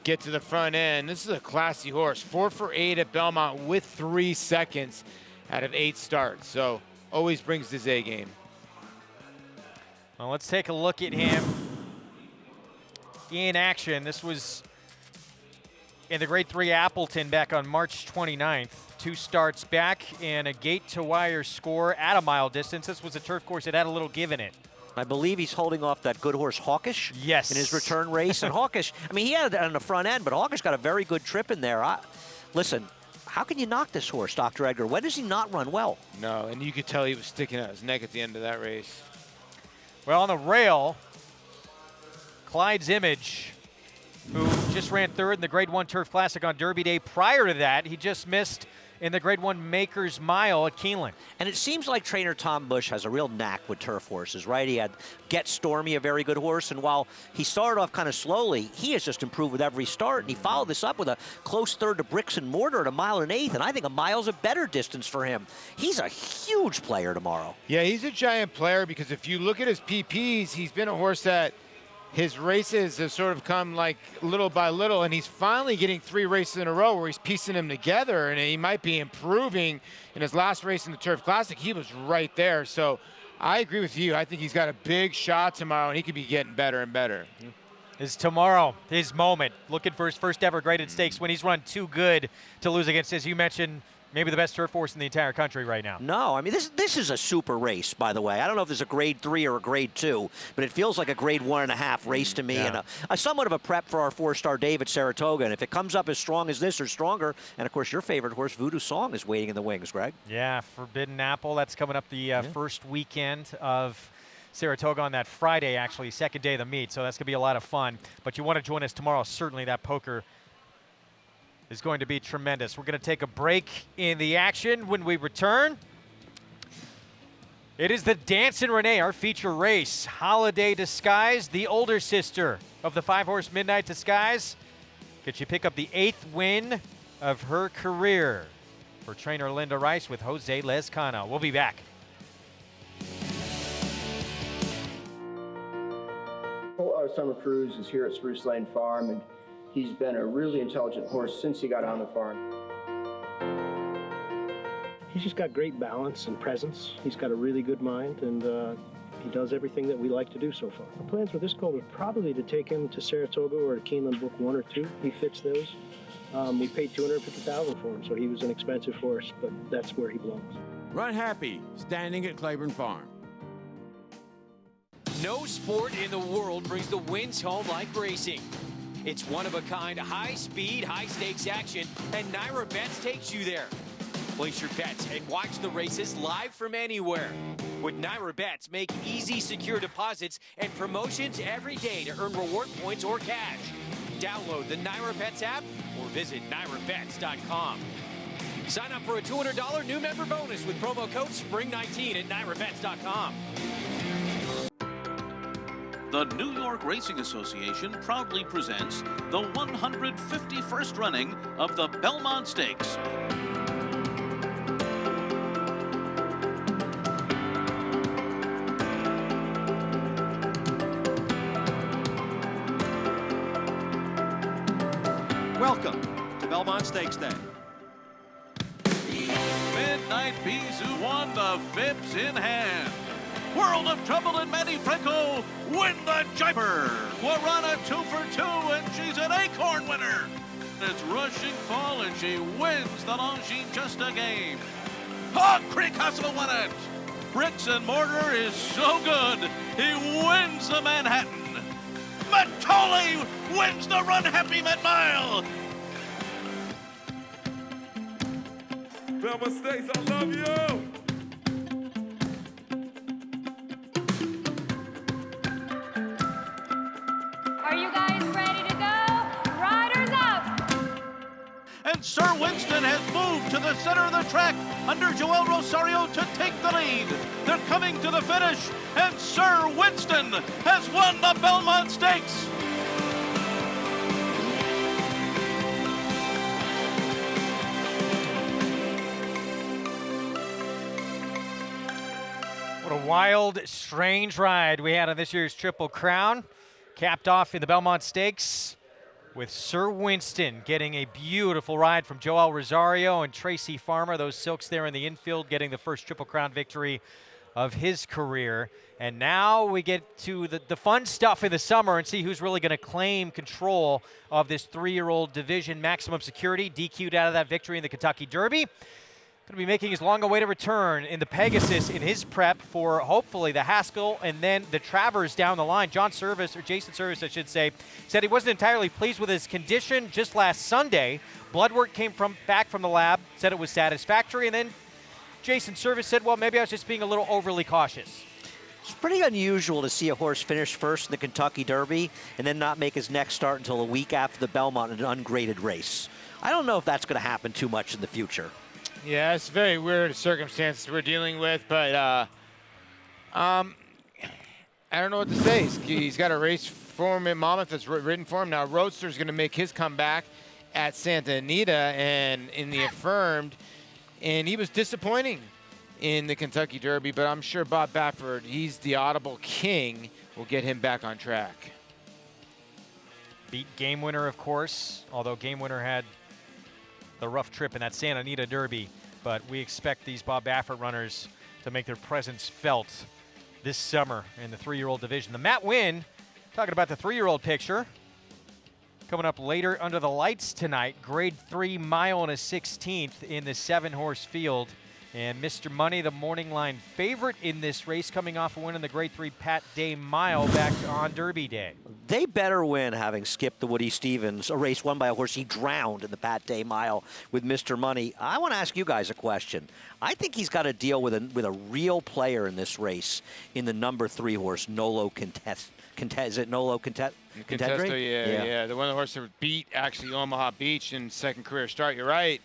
get to the front end. This is a classy horse. 4 for 8 at Belmont with 3 seconds out of 8 starts. So always brings his A game. Well, let's take a look at him in action. This was in the Grade 3 Appleton back on March 29th. 2 starts back and a gate-to-wire score at a mile distance. This was a turf course that had a little give in it. I believe he's holding off that good horse Hawkish yes. in his return race. And Hawkish, I mean, he had it on the front end, but Hawkish got a very good trip in there. Listen, how can you knock this horse, Dr. Edgar? When does he not run well? No, and you could tell he was sticking out his neck at the end of that race. Well, on the rail, Clyde's Image, who just ran third in the Grade 1 Turf Classic on Derby Day. Prior to that, he just missed in the Grade 1 Makers Mile at Keeneland. And it seems like trainer Tom Bush has a real knack with turf horses, right? He had Get Stormy, a very good horse, and while he started off kind of slowly, he has just improved with every start, and he followed this up with a close third to Bricks and Mortar at 1 1/8, and I think a mile's a better distance for him. He's a huge player tomorrow. Yeah, he's a giant player because if you look at his PPs, he's been a horse that his races have sort of come like little by little, and he's finally getting 3 races in a row where he's piecing them together, and he might be improving. In his last race in the Turf Classic, he was right there. So I agree with you. I think he's got a big shot tomorrow, and he could be getting better and better. Is tomorrow his moment, looking for his first ever graded stakes when he's run too good to lose against, as you mentioned, maybe the best turf horse in the entire country right now. No, I mean, this is a super race, by the way. I don't know if there's a Grade 3 or a Grade 2, but it feels like a Grade 1.5 race to me, and a somewhat of a prep for our 4-star Dave at Saratoga. And if it comes up as strong as this or stronger, and of course your favorite horse, Voodoo Song, is waiting in the wings, Greg. Yeah, Forbidden Apple, that's coming up the first weekend of Saratoga on that Friday, actually, second day of the meet, so that's going to be a lot of fun. But you want to join us tomorrow, certainly that poker is going to be tremendous. We're going to take a break in the action. When we return, it is the Dancin' Renee, our feature race. Holiday Disguise, the older sister of the 5-horse Midnight Disguise. Could she pick up the 8th win of her career? For trainer Linda Rice with Jose Lezcano. We'll be back. Our summer cruise is here at Spruce Lane Farm, and he's been a really intelligent horse since he got on the farm. He's just got great balance and presence. He's got a really good mind, and he does everything that we like to do so far. Our plans with this colt are probably to take him to Saratoga or Keeneland Book 1 or 2. He fits those. We paid $250,000 for him, so he was an expensive horse, but that's where he belongs. Runhappy, standing at Claiborne Farm. No sport in the world brings the wins home like racing. It's one-of-a-kind, high-speed, high-stakes action, and NYRA Bets takes you there. Place your bets and watch the races live from anywhere. With NYRA Bets, make easy, secure deposits and promotions every day to earn reward points or cash. Download the NYRA Bets app or visit NYRABets.com. Sign up for a $200 new member bonus with promo code SPRING19 at NYRABets.com. The New York Racing Association proudly presents the 151st running of the Belmont Stakes. Welcome to Belmont Stakes Day. Midnight Bisou won the Phipps in hand. World of Trouble and Manny Franco win the Jiper. We're on a 2 for 2, and she's an Acorn winner. It's Rushing Fall, and she wins the Longines Just a Game. Oh, Creek Hustle won it. Bricks and Mortar is so good, he wins the Manhattan. Matoli wins the Runhappy Mid-Mile. Belmont Stakes, I love you. Are you guys ready to go? Riders up! And Sir Winston has moved to the center of the track under Joel Rosario to take the lead. They're coming to the finish, and Sir Winston has won the Belmont Stakes. What a wild, strange ride we had on this year's Triple Crown. Capped off in the Belmont Stakes with Sir Winston getting a beautiful ride from Joel Rosario and Tracy Farmer. Those silks there in the infield getting the first Triple Crown victory of his career. And now we get to the fun stuff in the summer and see who's really going to claim control of this 3-year-old division. Maximum Security DQ'd out of that victory in the Kentucky Derby. Going to be making his long-awaited return in the Pegasus in his prep for hopefully the Haskell and then the Travers down the line. Jason Service, I should say, said he wasn't entirely pleased with his condition just last Sunday. Blood work came back from the lab, said it was satisfactory, and then Jason Service said, well, maybe I was just being a little overly cautious. It's pretty unusual to see a horse finish first in the Kentucky Derby and then not make his next start until a week after the Belmont in an ungraded race. I don't know if that's going to happen too much in the future. Yeah, it's very weird circumstances we're dealing with, but I don't know what to say. He's got a race form in Monmouth that's written for him. Now, Roadster's going to make his comeback at Santa Anita and in the Affirmed, and he was disappointing in the Kentucky Derby, but I'm sure Bob Baffert, he's the audible king, will get him back on track. Beat Game Winner, of course, although Game Winner had the rough trip in that Santa Anita Derby, but we expect these Bob Baffert runners to make their presence felt this summer in the 3-year-old division. The Matt Winn, talking about the 3-year-old picture, coming up later under the lights tonight, grade 3 mile and a 16th in the 7-horse field. And Mr. Money, the morning line favorite in this race, coming off a win in the grade 3 Pat Day Mile back on Derby Day. They better win, having skipped the Woody Stevens, a race won by a horse he drowned in the Pat Day Mile with Mr. Money. I want to ask you guys a question. I think he's got to deal with a real player in this race in the number 3 horse, Nolo Contest. Is it Nolo Contest? Contesto, yeah. The one of the horses that beat actually Omaha Beach in second career start. You're right.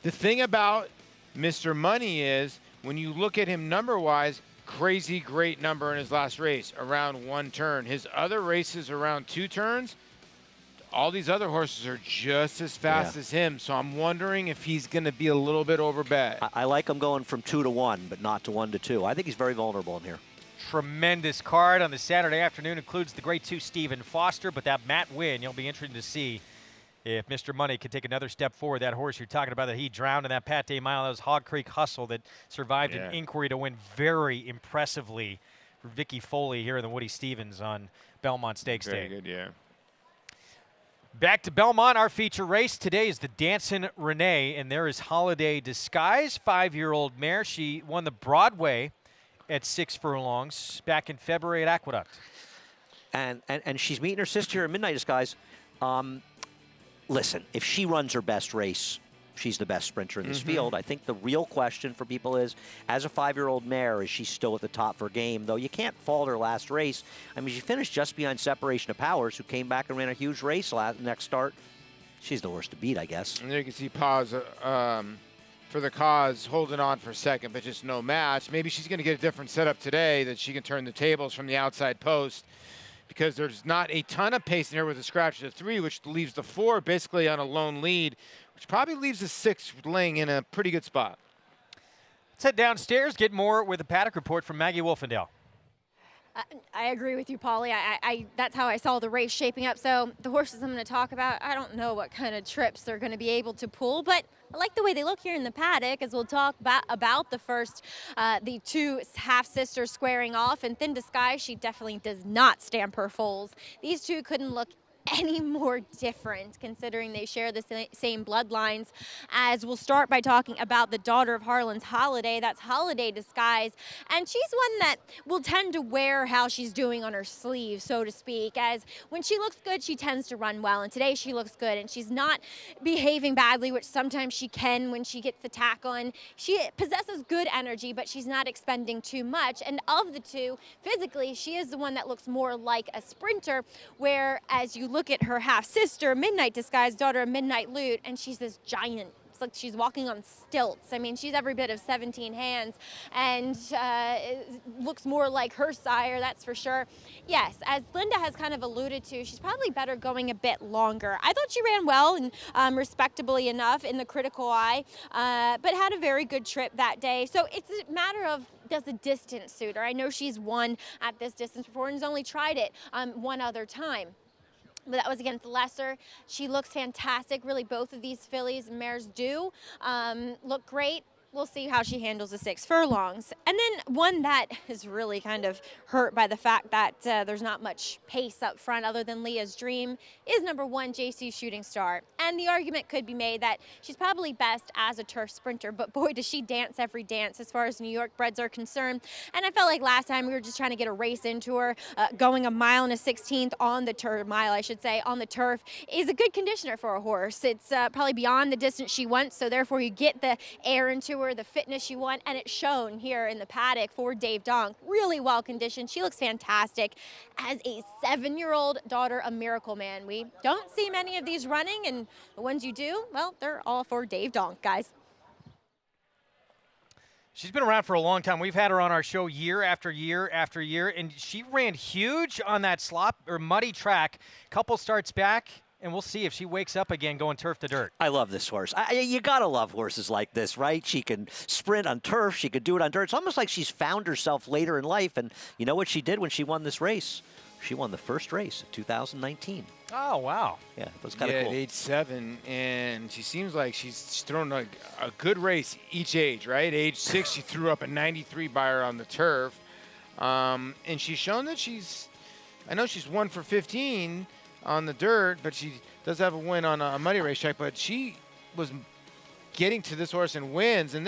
The thing about Mr. Money is, when you look at him number-wise, crazy great number in his last race, around 1 turn. His other races around 2 turns, all these other horses are just as fast as him. So I'm wondering if he's going to be a little bit overbet. I like him going from 2 to 1, but not to 1 to 2. I think he's very vulnerable in here. Tremendous card on the Saturday afternoon. Includes the grade 2 Stephen Foster, but that Matt Winn, you'll be interested to see if Mr. Money could take another step forward. That horse you're talking about that he drowned in that Pat Day Mile, that was Hog Creek Hustle that survived an inquiry to win very impressively for Vicky Foley here in the Woody Stevens on Belmont Stakes Day. Very good, yeah. Back to Belmont, our feature race today is the Dancin' Renee, and there is Holiday Disguise, 5-year-old mare. She won the Broadway at 6 furlongs back in February at Aqueduct. And she's meeting her sister at Midnight Disguise. Listen, if she runs her best race, she's the best sprinter in this field. I think the real question for people is, as a 5-year-old mare, is she still at the top of her game? Though you can't fault her last race. I mean, she finished just behind Separation of Powers, who came back and ran a huge race next start. She's the horse to beat, I guess. And there you can see Paz for the cause holding on for second, but just no match. Maybe she's going to get a different setup today, that she can turn the tables from the outside post, because there's not a ton of pace in here with a scratch to 3, which leaves the 4 basically on a lone lead, which probably leaves the 6 laying in a pretty good spot. Let's head downstairs, get more with the Paddock Report from Maggie Wolfendale. I agree with you, Paulie. That's how I saw the race shaping up. So the horses I'm going to talk about, I don't know what kind of trips they're going to be able to pull, but I like the way they look here in the paddock, as we'll talk about the first, the 2 half-sisters squaring off. And Thin Disguise, she definitely does not stamp her foals. These 2 couldn't look any more different, considering they share the same bloodlines. As we'll start by talking about the daughter of Harlan's, Holiday. That's Holiday Disguise, and she's one that will tend to wear how she's doing on her sleeve, so to speak, as when she looks good, she tends to run well, and today she looks good, and she's not behaving badly, which sometimes she can when she gets the tack on. She possesses good energy, but she's not expending too much, and of the 2, physically, she is the one that looks more like a sprinter, whereas you look at her half-sister, Midnight Disguise, daughter of Midnight Lute, and she's this giant. It's like she's walking on stilts. I mean, she's every bit of 17 hands, and looks more like her sire, that's for sure. Yes, as Linda has kind of alluded to, she's probably better going a bit longer. I thought she ran well and respectably enough in the critical eye, but had a very good trip that day. So it's a matter of, does the distance suit her? I know she's won at this distance before and has only tried it one other time. But that was against Lesser. She looks fantastic. Really, both of these fillies and mares do look great. We'll see how she handles the 6 furlongs. And then one that is really kind of hurt by the fact that there's not much pace up front other than Leah's Dream is number 1, JC Shooting Star. And the argument could be made that she's probably best as a turf sprinter, but boy, does she dance every dance as far as New York breds are concerned. And I felt like last time we were just trying to get a race into her. Going a mile and a 16th on the turf, on the turf is a good conditioner for a horse. It's probably beyond the distance she wants, so therefore you get the air into her power, the fitness you want, and it's shown here in the paddock for Dave Donk. Really well conditioned. She looks fantastic as a 7-year-old daughter of Miracle Man. We don't see many of these running, and the ones you do, well, they're all for Dave Donk, guys. She's been around for a long time. We've had her on our show year after year after year, and she ran huge on that slop or muddy track. Couple starts back, and we'll see if she wakes up again going turf to dirt. I love this horse. You got to love horses like this, right? She can sprint on turf. She could do it on dirt. It's almost like she's found herself later in life, and you know what she did when she won this race? She won the first race of 2019. Oh, wow. Yeah, that was kind of cool. At age 7, and she seems like she's thrown a good race each age, right? Age 6, she threw up a 93 by her on the turf. And she's shown that I know she's 1 for 15 on the dirt, but she does have a win on a muddy racetrack. But she was getting to this horse and wins, and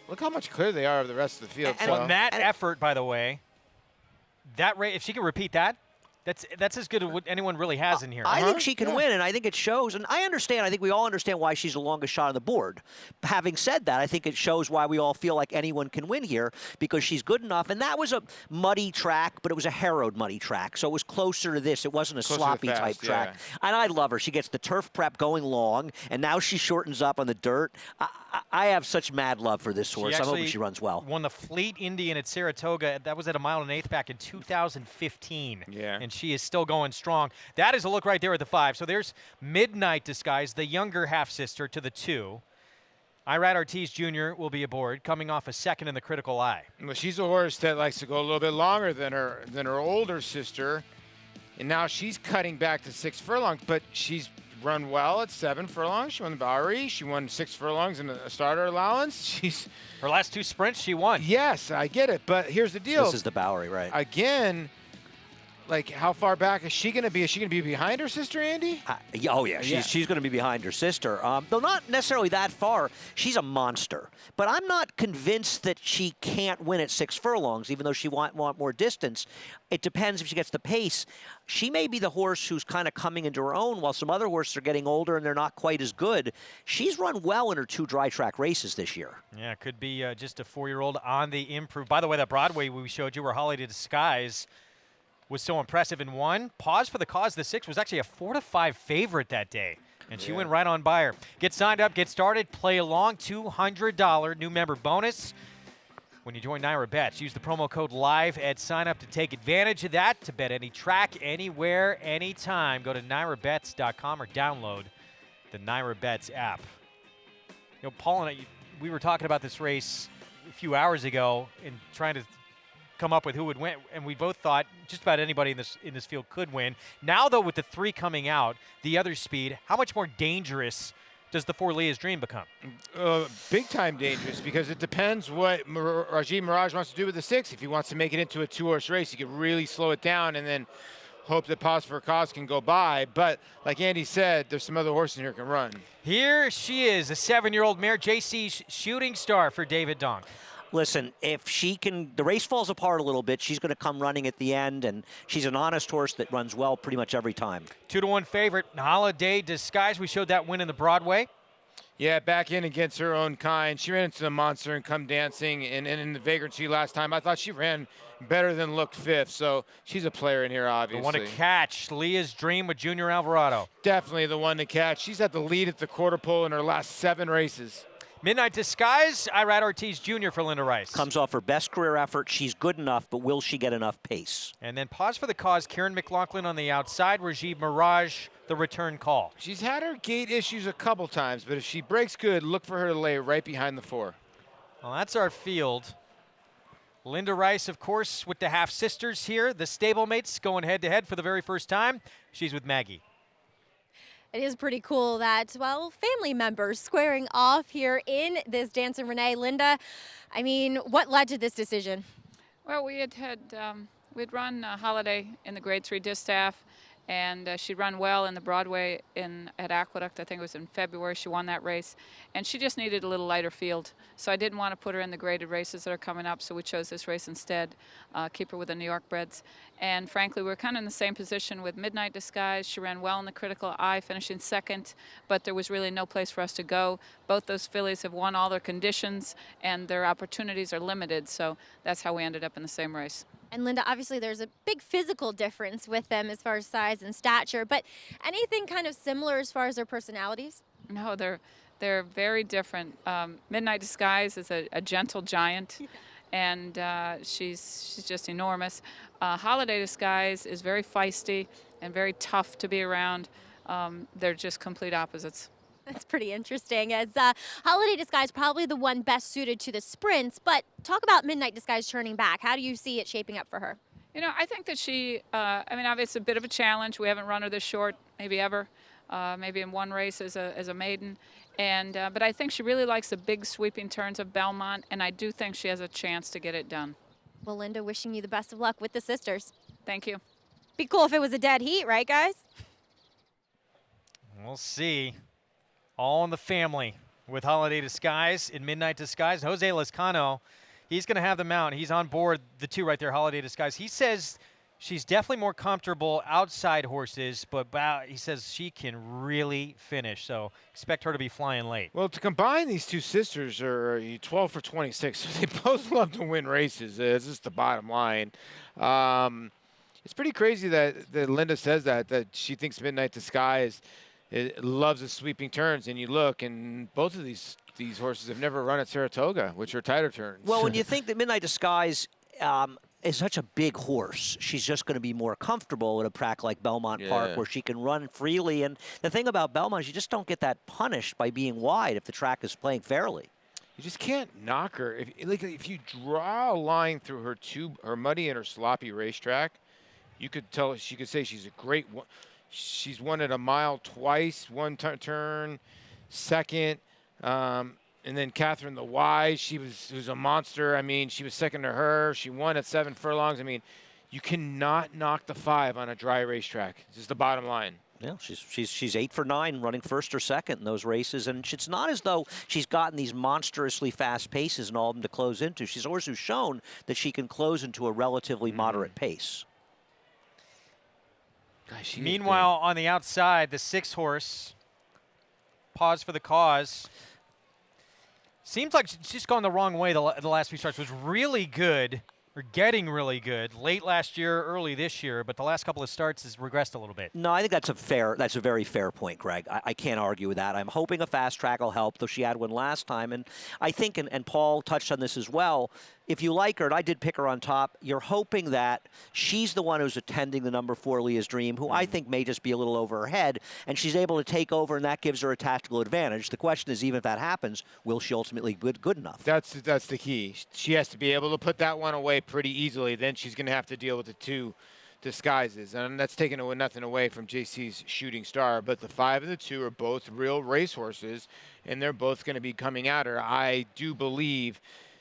look how much clearer they are of the rest of the field. And that effort, by the way, that race, if she can repeat that, that's as good as what anyone really has in here. I think she can win, and I think it shows. And I understand. I think we all understand why she's the longest shot on the board. Having said that, I think it shows why we all feel like anyone can win here because she's good enough. And that was a muddy track, but it was a harrowed muddy track, so it was closer to this. It wasn't a sloppy type track. And I love her. She gets the turf prep going long, and now she shortens up on the dirt. I have such mad love for this horse. I'm hoping she runs well. Won the Fleet Indian at Saratoga. That was at 1 1/8 back in 2015. Yeah. And she is still going strong. That is a look right there at the 5. So there's Midnight Disguise, the younger half-sister to the 2. Irad Ortiz Jr. will be aboard, coming off a 2nd in the Critical Eye. Well, she's a horse that likes to go a little bit longer than her older sister, and now she's cutting back to 6 furlongs, but she's run well at 7 furlongs. She won the Bowery. She won 6 furlongs in a starter allowance. Her last 2 sprints, she won. Yes, I get it, but here's the deal. This is the Bowery, right? Again, like, how far back is she going to be? Is she going to be behind her sister, Andy? Oh, yeah. She's going to be behind her sister. Though not necessarily that far. She's a monster. But I'm not convinced that she can't win at 6 furlongs, even though she want more distance. It depends if she gets the pace. She may be the horse who's kind of coming into her own while some other horses are getting older and they're not quite as good. She's run well in her 2 dry track races this year. Yeah, it could be just a 4-year-old on the improve. By the way, that Broadway we showed you where Holiday Disguise was so impressive and won. Pause for the Cause, the 6 was actually a 4-5 favorite that day. And she went right on by her. Get signed up, get started, play along. $200 new member bonus when you join NYRA Bets. Use the promo code LIVE at sign up to take advantage of that, to bet any track, anywhere, anytime. Go to NYRABets.com or download the NYRA Bets app. You know, Paul and I, we were talking about this race a few hours ago and trying to come up with who would win, and we both thought just about anybody in this field could win. Now, though, with the 3 coming out, the other speed, how much more dangerous does the 4 Leah's Dream become? Big time dangerous, because it depends what Rajib Mirage wants to do with the 6. If he wants to make it into a 2-horse race, he could really slow it down and then hope that Pause for a Cause can go by. But like Andy said, there's some other horses in here that can run. Here she is, a 7-year-old mare, JC's shooting star for David Donk. Listen, if she can, the race falls apart a little bit, she's going to come running at the end, and she's an honest horse that runs well pretty much every time. 2-1 favorite, Holiday Disguise. We showed that win in the Broadway. Yeah, back in against her own kind. She ran into the monster and come dancing, and in the vagrancy last time, I thought she ran better than looked 5th, so she's a player in here, obviously. The one to catch, Leah's Dream with Junior Alvarado. Definitely the one to catch. She's at the lead at the quarter pole in her last 7 races. Midnight Disguise, Irad Ortiz Jr. for Linda Rice. Comes off her best career effort. She's good enough, but will she get enough pace? And then Pause for the Cause, Karen McLaughlin on the outside, Rajib Mirage, the return call. She's had her gate issues a couple times, but if she breaks good, look for her to lay right behind the 4. Well, that's our field. Linda Rice, of course, with the half-sisters here. The stablemates going head-to-head for the very first time. She's with Maggie. It is pretty cool that, well, family members squaring off here in this Dancing Renee. Linda, I mean, what led to this decision? Well, we'd run Holiday in the Grade 3 distaff, and she'd run well in the Broadway at Aqueduct. I think it was in February. She won that race, and she just needed a little lighter field. So I didn't want to put her in the graded races that are coming up, so we chose this race instead, keep her with the New York breds. And frankly, we're kind of in the same position with Midnight Disguise. She ran well in the Critical Eye, finishing second, but there was really no place for us to go. Both those fillies have won all their conditions, and their opportunities are limited, so that's how we ended up in the same race. And Linda, obviously there's a big physical difference with them as far as size and stature, but anything kind of similar as far as their personalities? No, they're very different. Midnight Disguise is a gentle giant, and she's just enormous. Holiday Disguise is very feisty and very tough to be around. They're just complete opposites. That's pretty interesting, as Holiday Disguise probably the one best suited to the sprints, but talk about Midnight Disguise turning back. How do you see it shaping up for her? You know, I think that she, I mean, it's a bit of a challenge. We haven't run her this short, maybe ever, maybe in one race as a maiden. And but I think she really likes the big sweeping turns of Belmont, and I do think she has a chance to get it done. Well, Linda, wishing you the best of luck with the sisters. Thank you. Be cool if it was a dead heat, right, guys? We'll see. All in the family with Holiday Disguise and Midnight Disguise. Jose Lezcano, he's going to have the mount. He's on board the two right there, Holiday Disguise. He says she's definitely more comfortable outside horses, but he says she can really finish. So expect her to be flying late. Well, to combine, these two sisters are 12 for 26. So they both love to win races. It's just the bottom line. It's pretty crazy that Linda says that she thinks Midnight Disguise loves the sweeping turns, and you look, and both of these horses have never run at Saratoga, which are tighter turns. Well, when you think that Midnight Disguise is such a big horse, she's just going to be more comfortable at a track like Belmont Park, where she can run freely. And the thing about Belmont is you just don't get that punished by being wide if the track is playing fairly. You just can't knock her. If you draw a line through her muddy and her sloppy racetrack, you could tell she could say she's a great one. She's won at a mile twice, one turn, second. And then Catherine the Wise, she was a monster. I mean, she was second to her. She won at 7 furlongs. I mean, you cannot knock the 5 on a dry racetrack. This is the bottom line. Yeah, she's 8 for 9 running first or second in those races, and it's not as though she's gotten these monstrously fast paces and all of them to close into. She's also shown that she can close into a relatively moderate pace. Gosh, meanwhile, on the outside, the 6 horse, Pause for the Cause. Seems like she's gone the wrong way the last few starts. Was really good, or getting really good, late last year, early this year, but the last couple of starts has regressed a little bit. No, I think that's a very fair point, Greg. I can't argue with that. I'm hoping a fast track will help, though she had one last time. And I think, and Paul touched on this as well, if you like her, and I did pick her on top, you're hoping that she's the one who's attending the number 4 Leah's Dream, who I think may just be a little over her head, and she's able to take over, and that gives her a tactical advantage. The question is, even if that happens, will she ultimately be good enough? That's the key. She has to be able to put that one away pretty easily. Then she's going to have to deal with the 2 Disguises, and that's taking nothing away from JC's Shooting Star. But the 5 of the 2 are both real racehorses, and they're both going to be coming at her. I do believe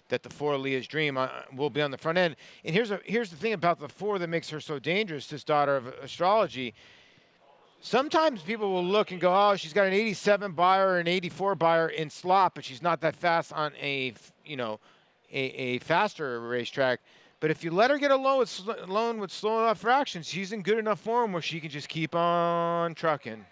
that the 4 Leah's Dream will be on the front end. And here's the thing about the 4 that makes her so dangerous, this daughter of astrology. Sometimes people will look and go, oh, she's got an 87 buyer or an 84 buyer in slot, but she's not that fast on a faster racetrack. But if you let her get alone with slow enough fractions, she's in good enough form where she can just keep on trucking.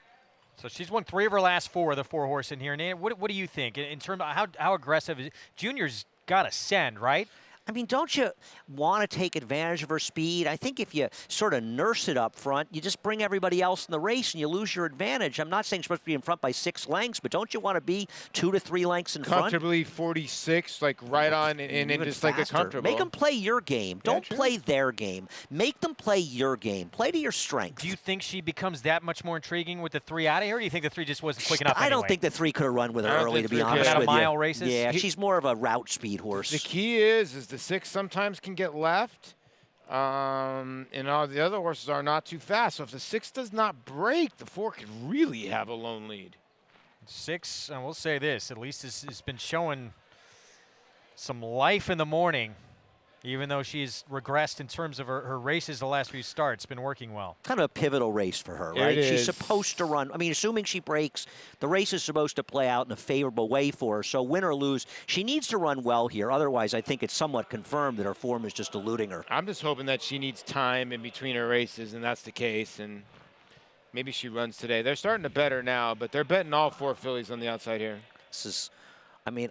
So she's won 3 of her last 4, the 4 horse in here. And what do you think in terms of how aggressive is Junior's got to send, right? I mean, don't you want to take advantage of her speed? I think if you sort of nurse it up front, you just bring everybody else in the race and you lose your advantage. I'm not saying you're supposed to be in front by 6 lengths, but don't you want to be 2 to 3 lengths in front? Comfortably 46, like right on, and just faster. like a comfortable. Make them play your game. Don't play their game. Make them play your game. Play to your strength. Do you think she becomes that much more intriguing with the 3 out of here, or do you think the 3 just wasn't quick enough I don't anyway? think the 3 could have run with her early, to be honest with you. Mile races? Yeah, she's more of a route speed horse. The key is the 6 sometimes can get left, and all the other horses are not too fast. So if the 6 does not break, the 4 could really have a lone lead. 6, and we'll say this, at least has been showing some life in the morning. Even though she's regressed in terms of her races the last few starts, been working well. Kind of a pivotal race for her, right? She's supposed to run. I mean, assuming she breaks, the race is supposed to play out in a favorable way for her. So win or lose, she needs to run well here. Otherwise, I think it's somewhat confirmed that her form is just eluding her. I'm just hoping that she needs time in between her races, and that's the case. And maybe she runs today. They're starting to bet her now, but they're betting all 4 fillies on the outside here. This is, I mean,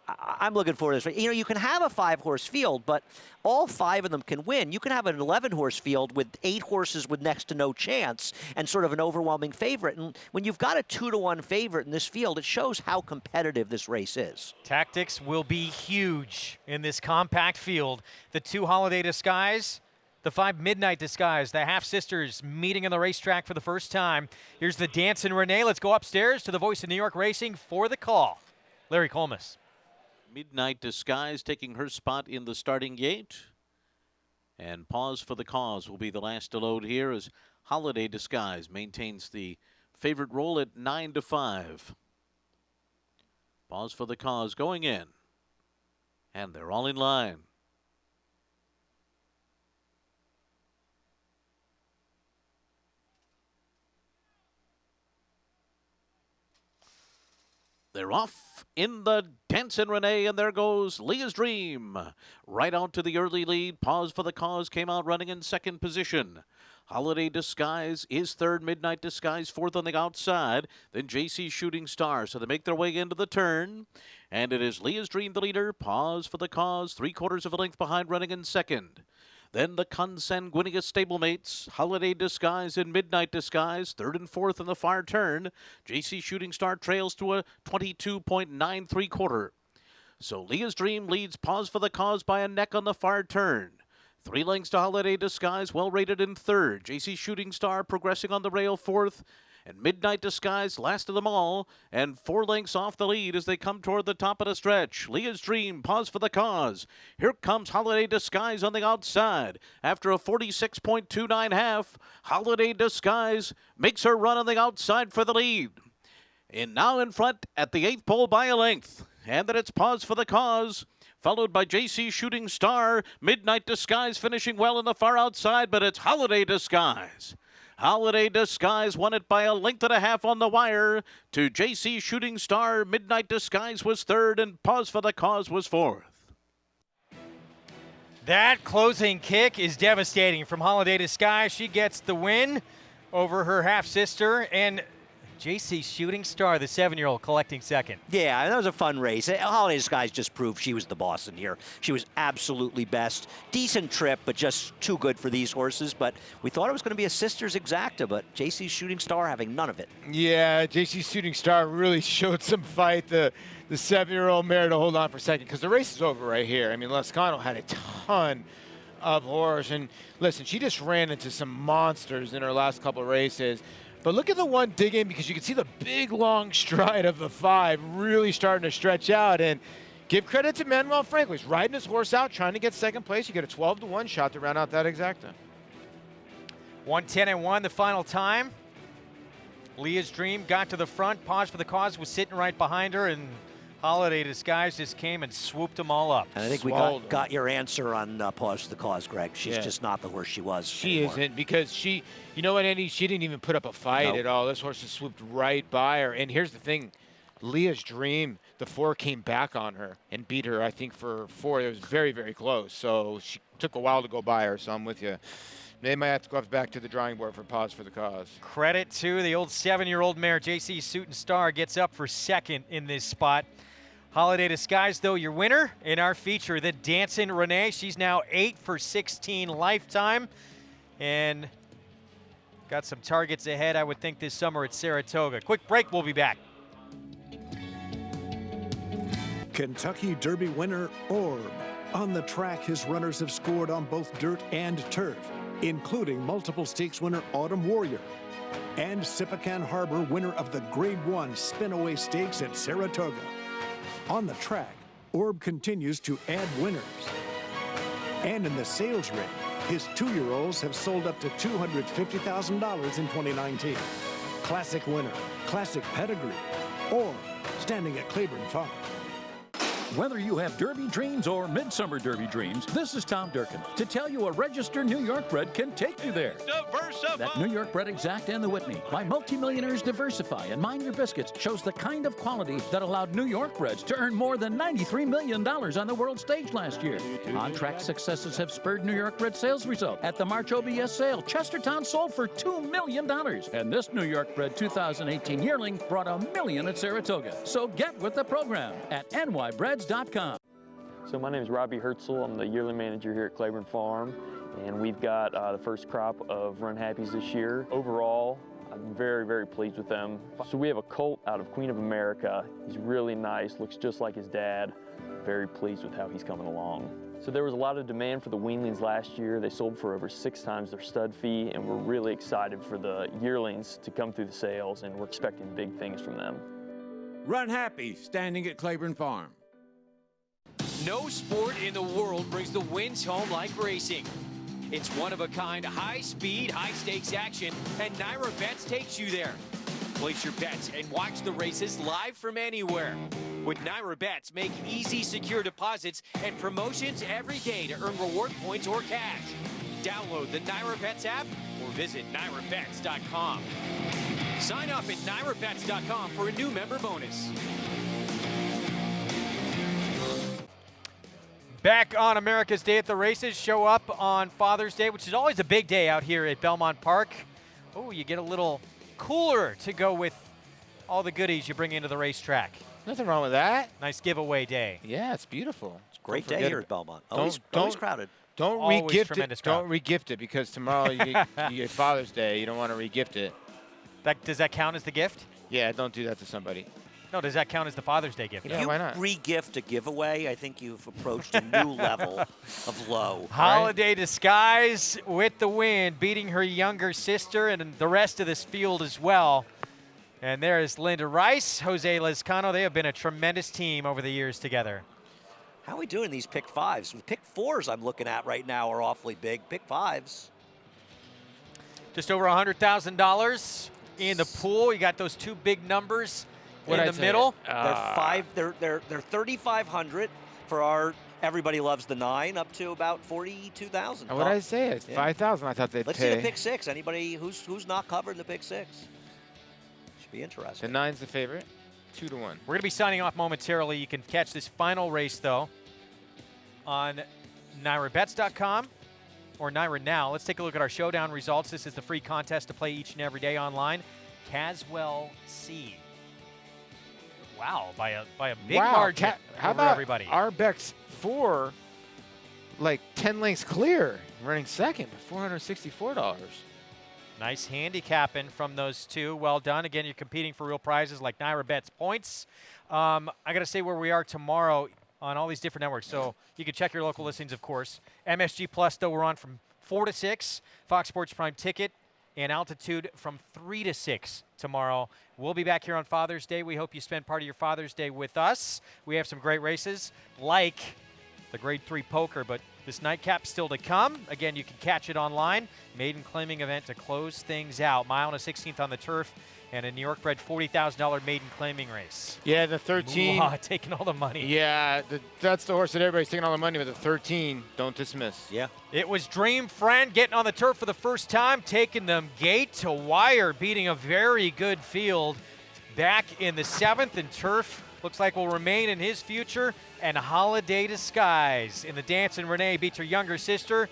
I'm looking for this. You know, you can have a 5-horse field, but all 5 of them can win. You can have an 11-horse field with 8 horses with next to no chance and sort of an overwhelming favorite. And when you've got a 2-to-1 favorite in this field, it shows how competitive this race is. Tactics will be huge in this compact field. The 2 Holiday Disguise, the 5 Midnight Disguise, the half-sisters meeting on the racetrack for the first time. Here's the Dancin' Renee. Let's go upstairs to the voice of New York Racing for the call. Larry Collmus. Midnight Disguise taking her spot in the starting gate. And Pause for the Cause will be the last to load here as Holiday Disguise maintains the favorite role at 9-5. Pause for the Cause going in. And they're all in line. They're off in the Dancin' Renee, and there goes Leah's Dream. Right out to the early lead. Pause for the Cause came out running in second position. Holiday Disguise is third. Midnight Disguise fourth on the outside. Then JC Shooting Star. So they make their way into the turn. And it is Leah's Dream the leader. Pause for the Cause 3/4 of a length behind running in second. Then the consanguineous stablemates, Holiday Disguise and Midnight Disguise, third and fourth in the far turn. JC Shooting Star trails to a 22.93/4. So Leah's Dream leads Pause for the Cause by a neck on the far turn. 3 lengths to Holiday Disguise, well rated in third. JC Shooting Star progressing on the rail fourth. And Midnight Disguise last of them all, and 4 lengths off the lead as they come toward the top of the stretch. Leah's Dream, Pause for the Cause. Here comes Holiday Disguise on the outside. After a 46.29 half, Holiday Disguise makes her run on the outside for the lead. And now in front at the 8th pole by a length. And then it's Pause for the Cause, followed by JC Shooting Star. Midnight Disguise finishing well in the far outside, but it's Holiday Disguise. Holiday Disguise won it by a length and a half on the wire to JC Shooting Star. Midnight Disguise was third, and Pause for the Cause was fourth. That closing kick is devastating from Holiday Disguise. She gets the win over her half-sister, and JC Shooting Star, the 7-year-old, collecting second. Yeah, that was a fun race. Holiday Disguise just proved she was the boss in here. She was absolutely best. Decent trip, but just too good for these horses. But we thought it was going to be a sisters exacta, but JC Shooting Star having none of it. Yeah, JC Shooting Star really showed some fight. The 7-year-old mare to hold on for second, because the race is over right here. I mean, Lascano had a ton of horse. And listen, she just ran into some monsters in her last couple of races. But look at the one digging, because you can see the big, long stride of the 5 really starting to stretch out. And give credit to Manuel Franco. He's riding his horse out, trying to get second place. You get a 12-to-1 shot to round out that exacta. 1:10-1 the final time. Leah's Dream got to the front. Pause for the Cause was sitting right behind her, and Holiday Disguise just came and swooped them all up. And I think we got your answer on Pause for the Cause, Greg. She's just not the horse she was. She anymore. isn't, because she, you know what, Andy? She didn't even put up a fight at all. This horse just swooped right by her. And here's the thing. Leah's Dream, the 4 came back on her and beat her, I think, for 4. It was very, very close. So she took a while to go by her, so I'm with you. They might have to go back to the drawing board for Pause for the Cause. Credit to the old 7-year-old mare. JC Shooting Star gets up for second in this spot. Holiday Disguise, though, your winner in our feature, the Dancin' Renee. She's now 8 for 16 lifetime, and got some targets ahead, I would think, this summer at Saratoga. Quick break, we'll be back. Kentucky Derby winner Orb. On the track, his runners have scored on both dirt and turf, including multiple stakes winner Autumn Warrior and Sipacan Harbor, winner of the Grade 1 Spinaway Stakes at Saratoga. On the track, Orb continues to add winners. And in the sales ring, his 2-year-olds have sold up to $250,000 in 2019. Classic winner, classic pedigree, Orb, standing at Claiborne Farm. Whether you have Derby dreams or Midsummer Derby dreams, this is Tom Durkin to tell you a registered New York bred can take you there. That New York bred Exact and the Whitney by multimillionaires Diversify and Mind Your Biscuits shows the kind of quality that allowed New York breds to earn more than $93 million on the world stage last year. On-track successes have spurred New York bred sales result. At the March OBS sale, Chestertown sold for $2 million. And this New York bred 2018 yearling brought $1 million at Saratoga. So get with the program at nybreds.com. So my name is Robbie Herzl. I'm the yearling manager here at Claiborne Farm, and we've got the first crop of Runhappies this year. Overall, I'm very, very pleased with them. So we have a colt out of Queen of America. He's really nice, looks just like his dad. Very pleased with how he's coming along. So there was a lot of demand for the weanlings last year. They sold for over 6 times their stud fee, and we're really excited for the yearlings to come through the sales, and we're expecting big things from them. Runhappy, standing at Claiborne Farm. No sport in the world brings the wins home like racing. It's one-of-a-kind, high-speed, high-stakes action, and NYRA Bets takes you there. Place your bets and watch the races live from anywhere. With NYRA Bets, make easy, secure deposits and promotions every day to earn reward points or cash. Download the NYRA Bets app or visit NYRABets.com. Sign up at NYRABets.com for a new member bonus. Back on America's Day at the Races, show up on Father's Day, which is always a big day out here at Belmont Park. Oh, you get a little cooler to go with all the goodies you bring into the racetrack. Nothing wrong with that. Nice giveaway day. Yeah, it's beautiful. It's a great day here at Belmont. Always crowded. Don't Always re-gift it. tremendous crowd. Don't re-gift it because tomorrow you get Father's Day. You don't want to re-gift it. Does that count as the gift? Yeah, don't do that to somebody. No, does that count as the Father's Day gift? If you re-gift a giveaway, I think you've approached a new level of low. Holiday Disguise with the win, beating her younger sister and the rest of this field as well. And there is Linda Rice, Jose Lezcano. They have been a tremendous team over the years together. How are we doing these pick 5s? The pick 4s I'm looking at right now are awfully big. Pick 5s. Just over $100,000 in the pool. You got those 2 big numbers in the middle. They're 3,500 for our Everybody Loves the 9, up to about 42,000. What did I say? It's 5,000. I thought they'd Let's pay. see the pick 6. Anybody who's not covered in the pick 6? Should be interesting. The 9's the favorite. 2 to 1. We're going to be signing off momentarily. You can catch this final race, though, on NYRABets.com or NYRA Now. Let's take a look at our showdown results. This is the free contest to play each and every day online. Caswell C. Wow, by a big margin How over about everybody. Arbex 4, like 10 lengths clear, running second for $464. Nice handicapping from those 2. Well done. Again, you're competing for real prizes like NYRA Bets points. I got to say where we are tomorrow on all these different networks. So you can check your local listings, of course. MSG Plus, though, we're on from 4 to 6. Fox Sports Prime Ticket and Altitude from 3 to 6 tomorrow. We'll be back here on Father's Day. We hope you spend part of your Father's Day with us. We have some great races like the Grade 3 Poker, but this nightcap still to come. Again, you can catch it online. Maiden claiming event to close things out. Mile and a 16th on the turf and a New York bred $40,000 maiden claiming race. Yeah, the 13. Taking all the money. Yeah, that's the horse that everybody's taking all the money with. The 13, don't dismiss. Yeah. It was Dream Friend getting on the turf for the first time, taking them gate to wire, beating a very good field back in the 7th, and turf looks like will remain in his future. And Holiday Disguise in the Dancin' Renee beats her younger sister.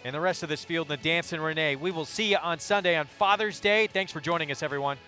And the rest of this field in the Dancin' Renee. We will see you on Sunday on Father's Day. Thanks for joining us, everyone.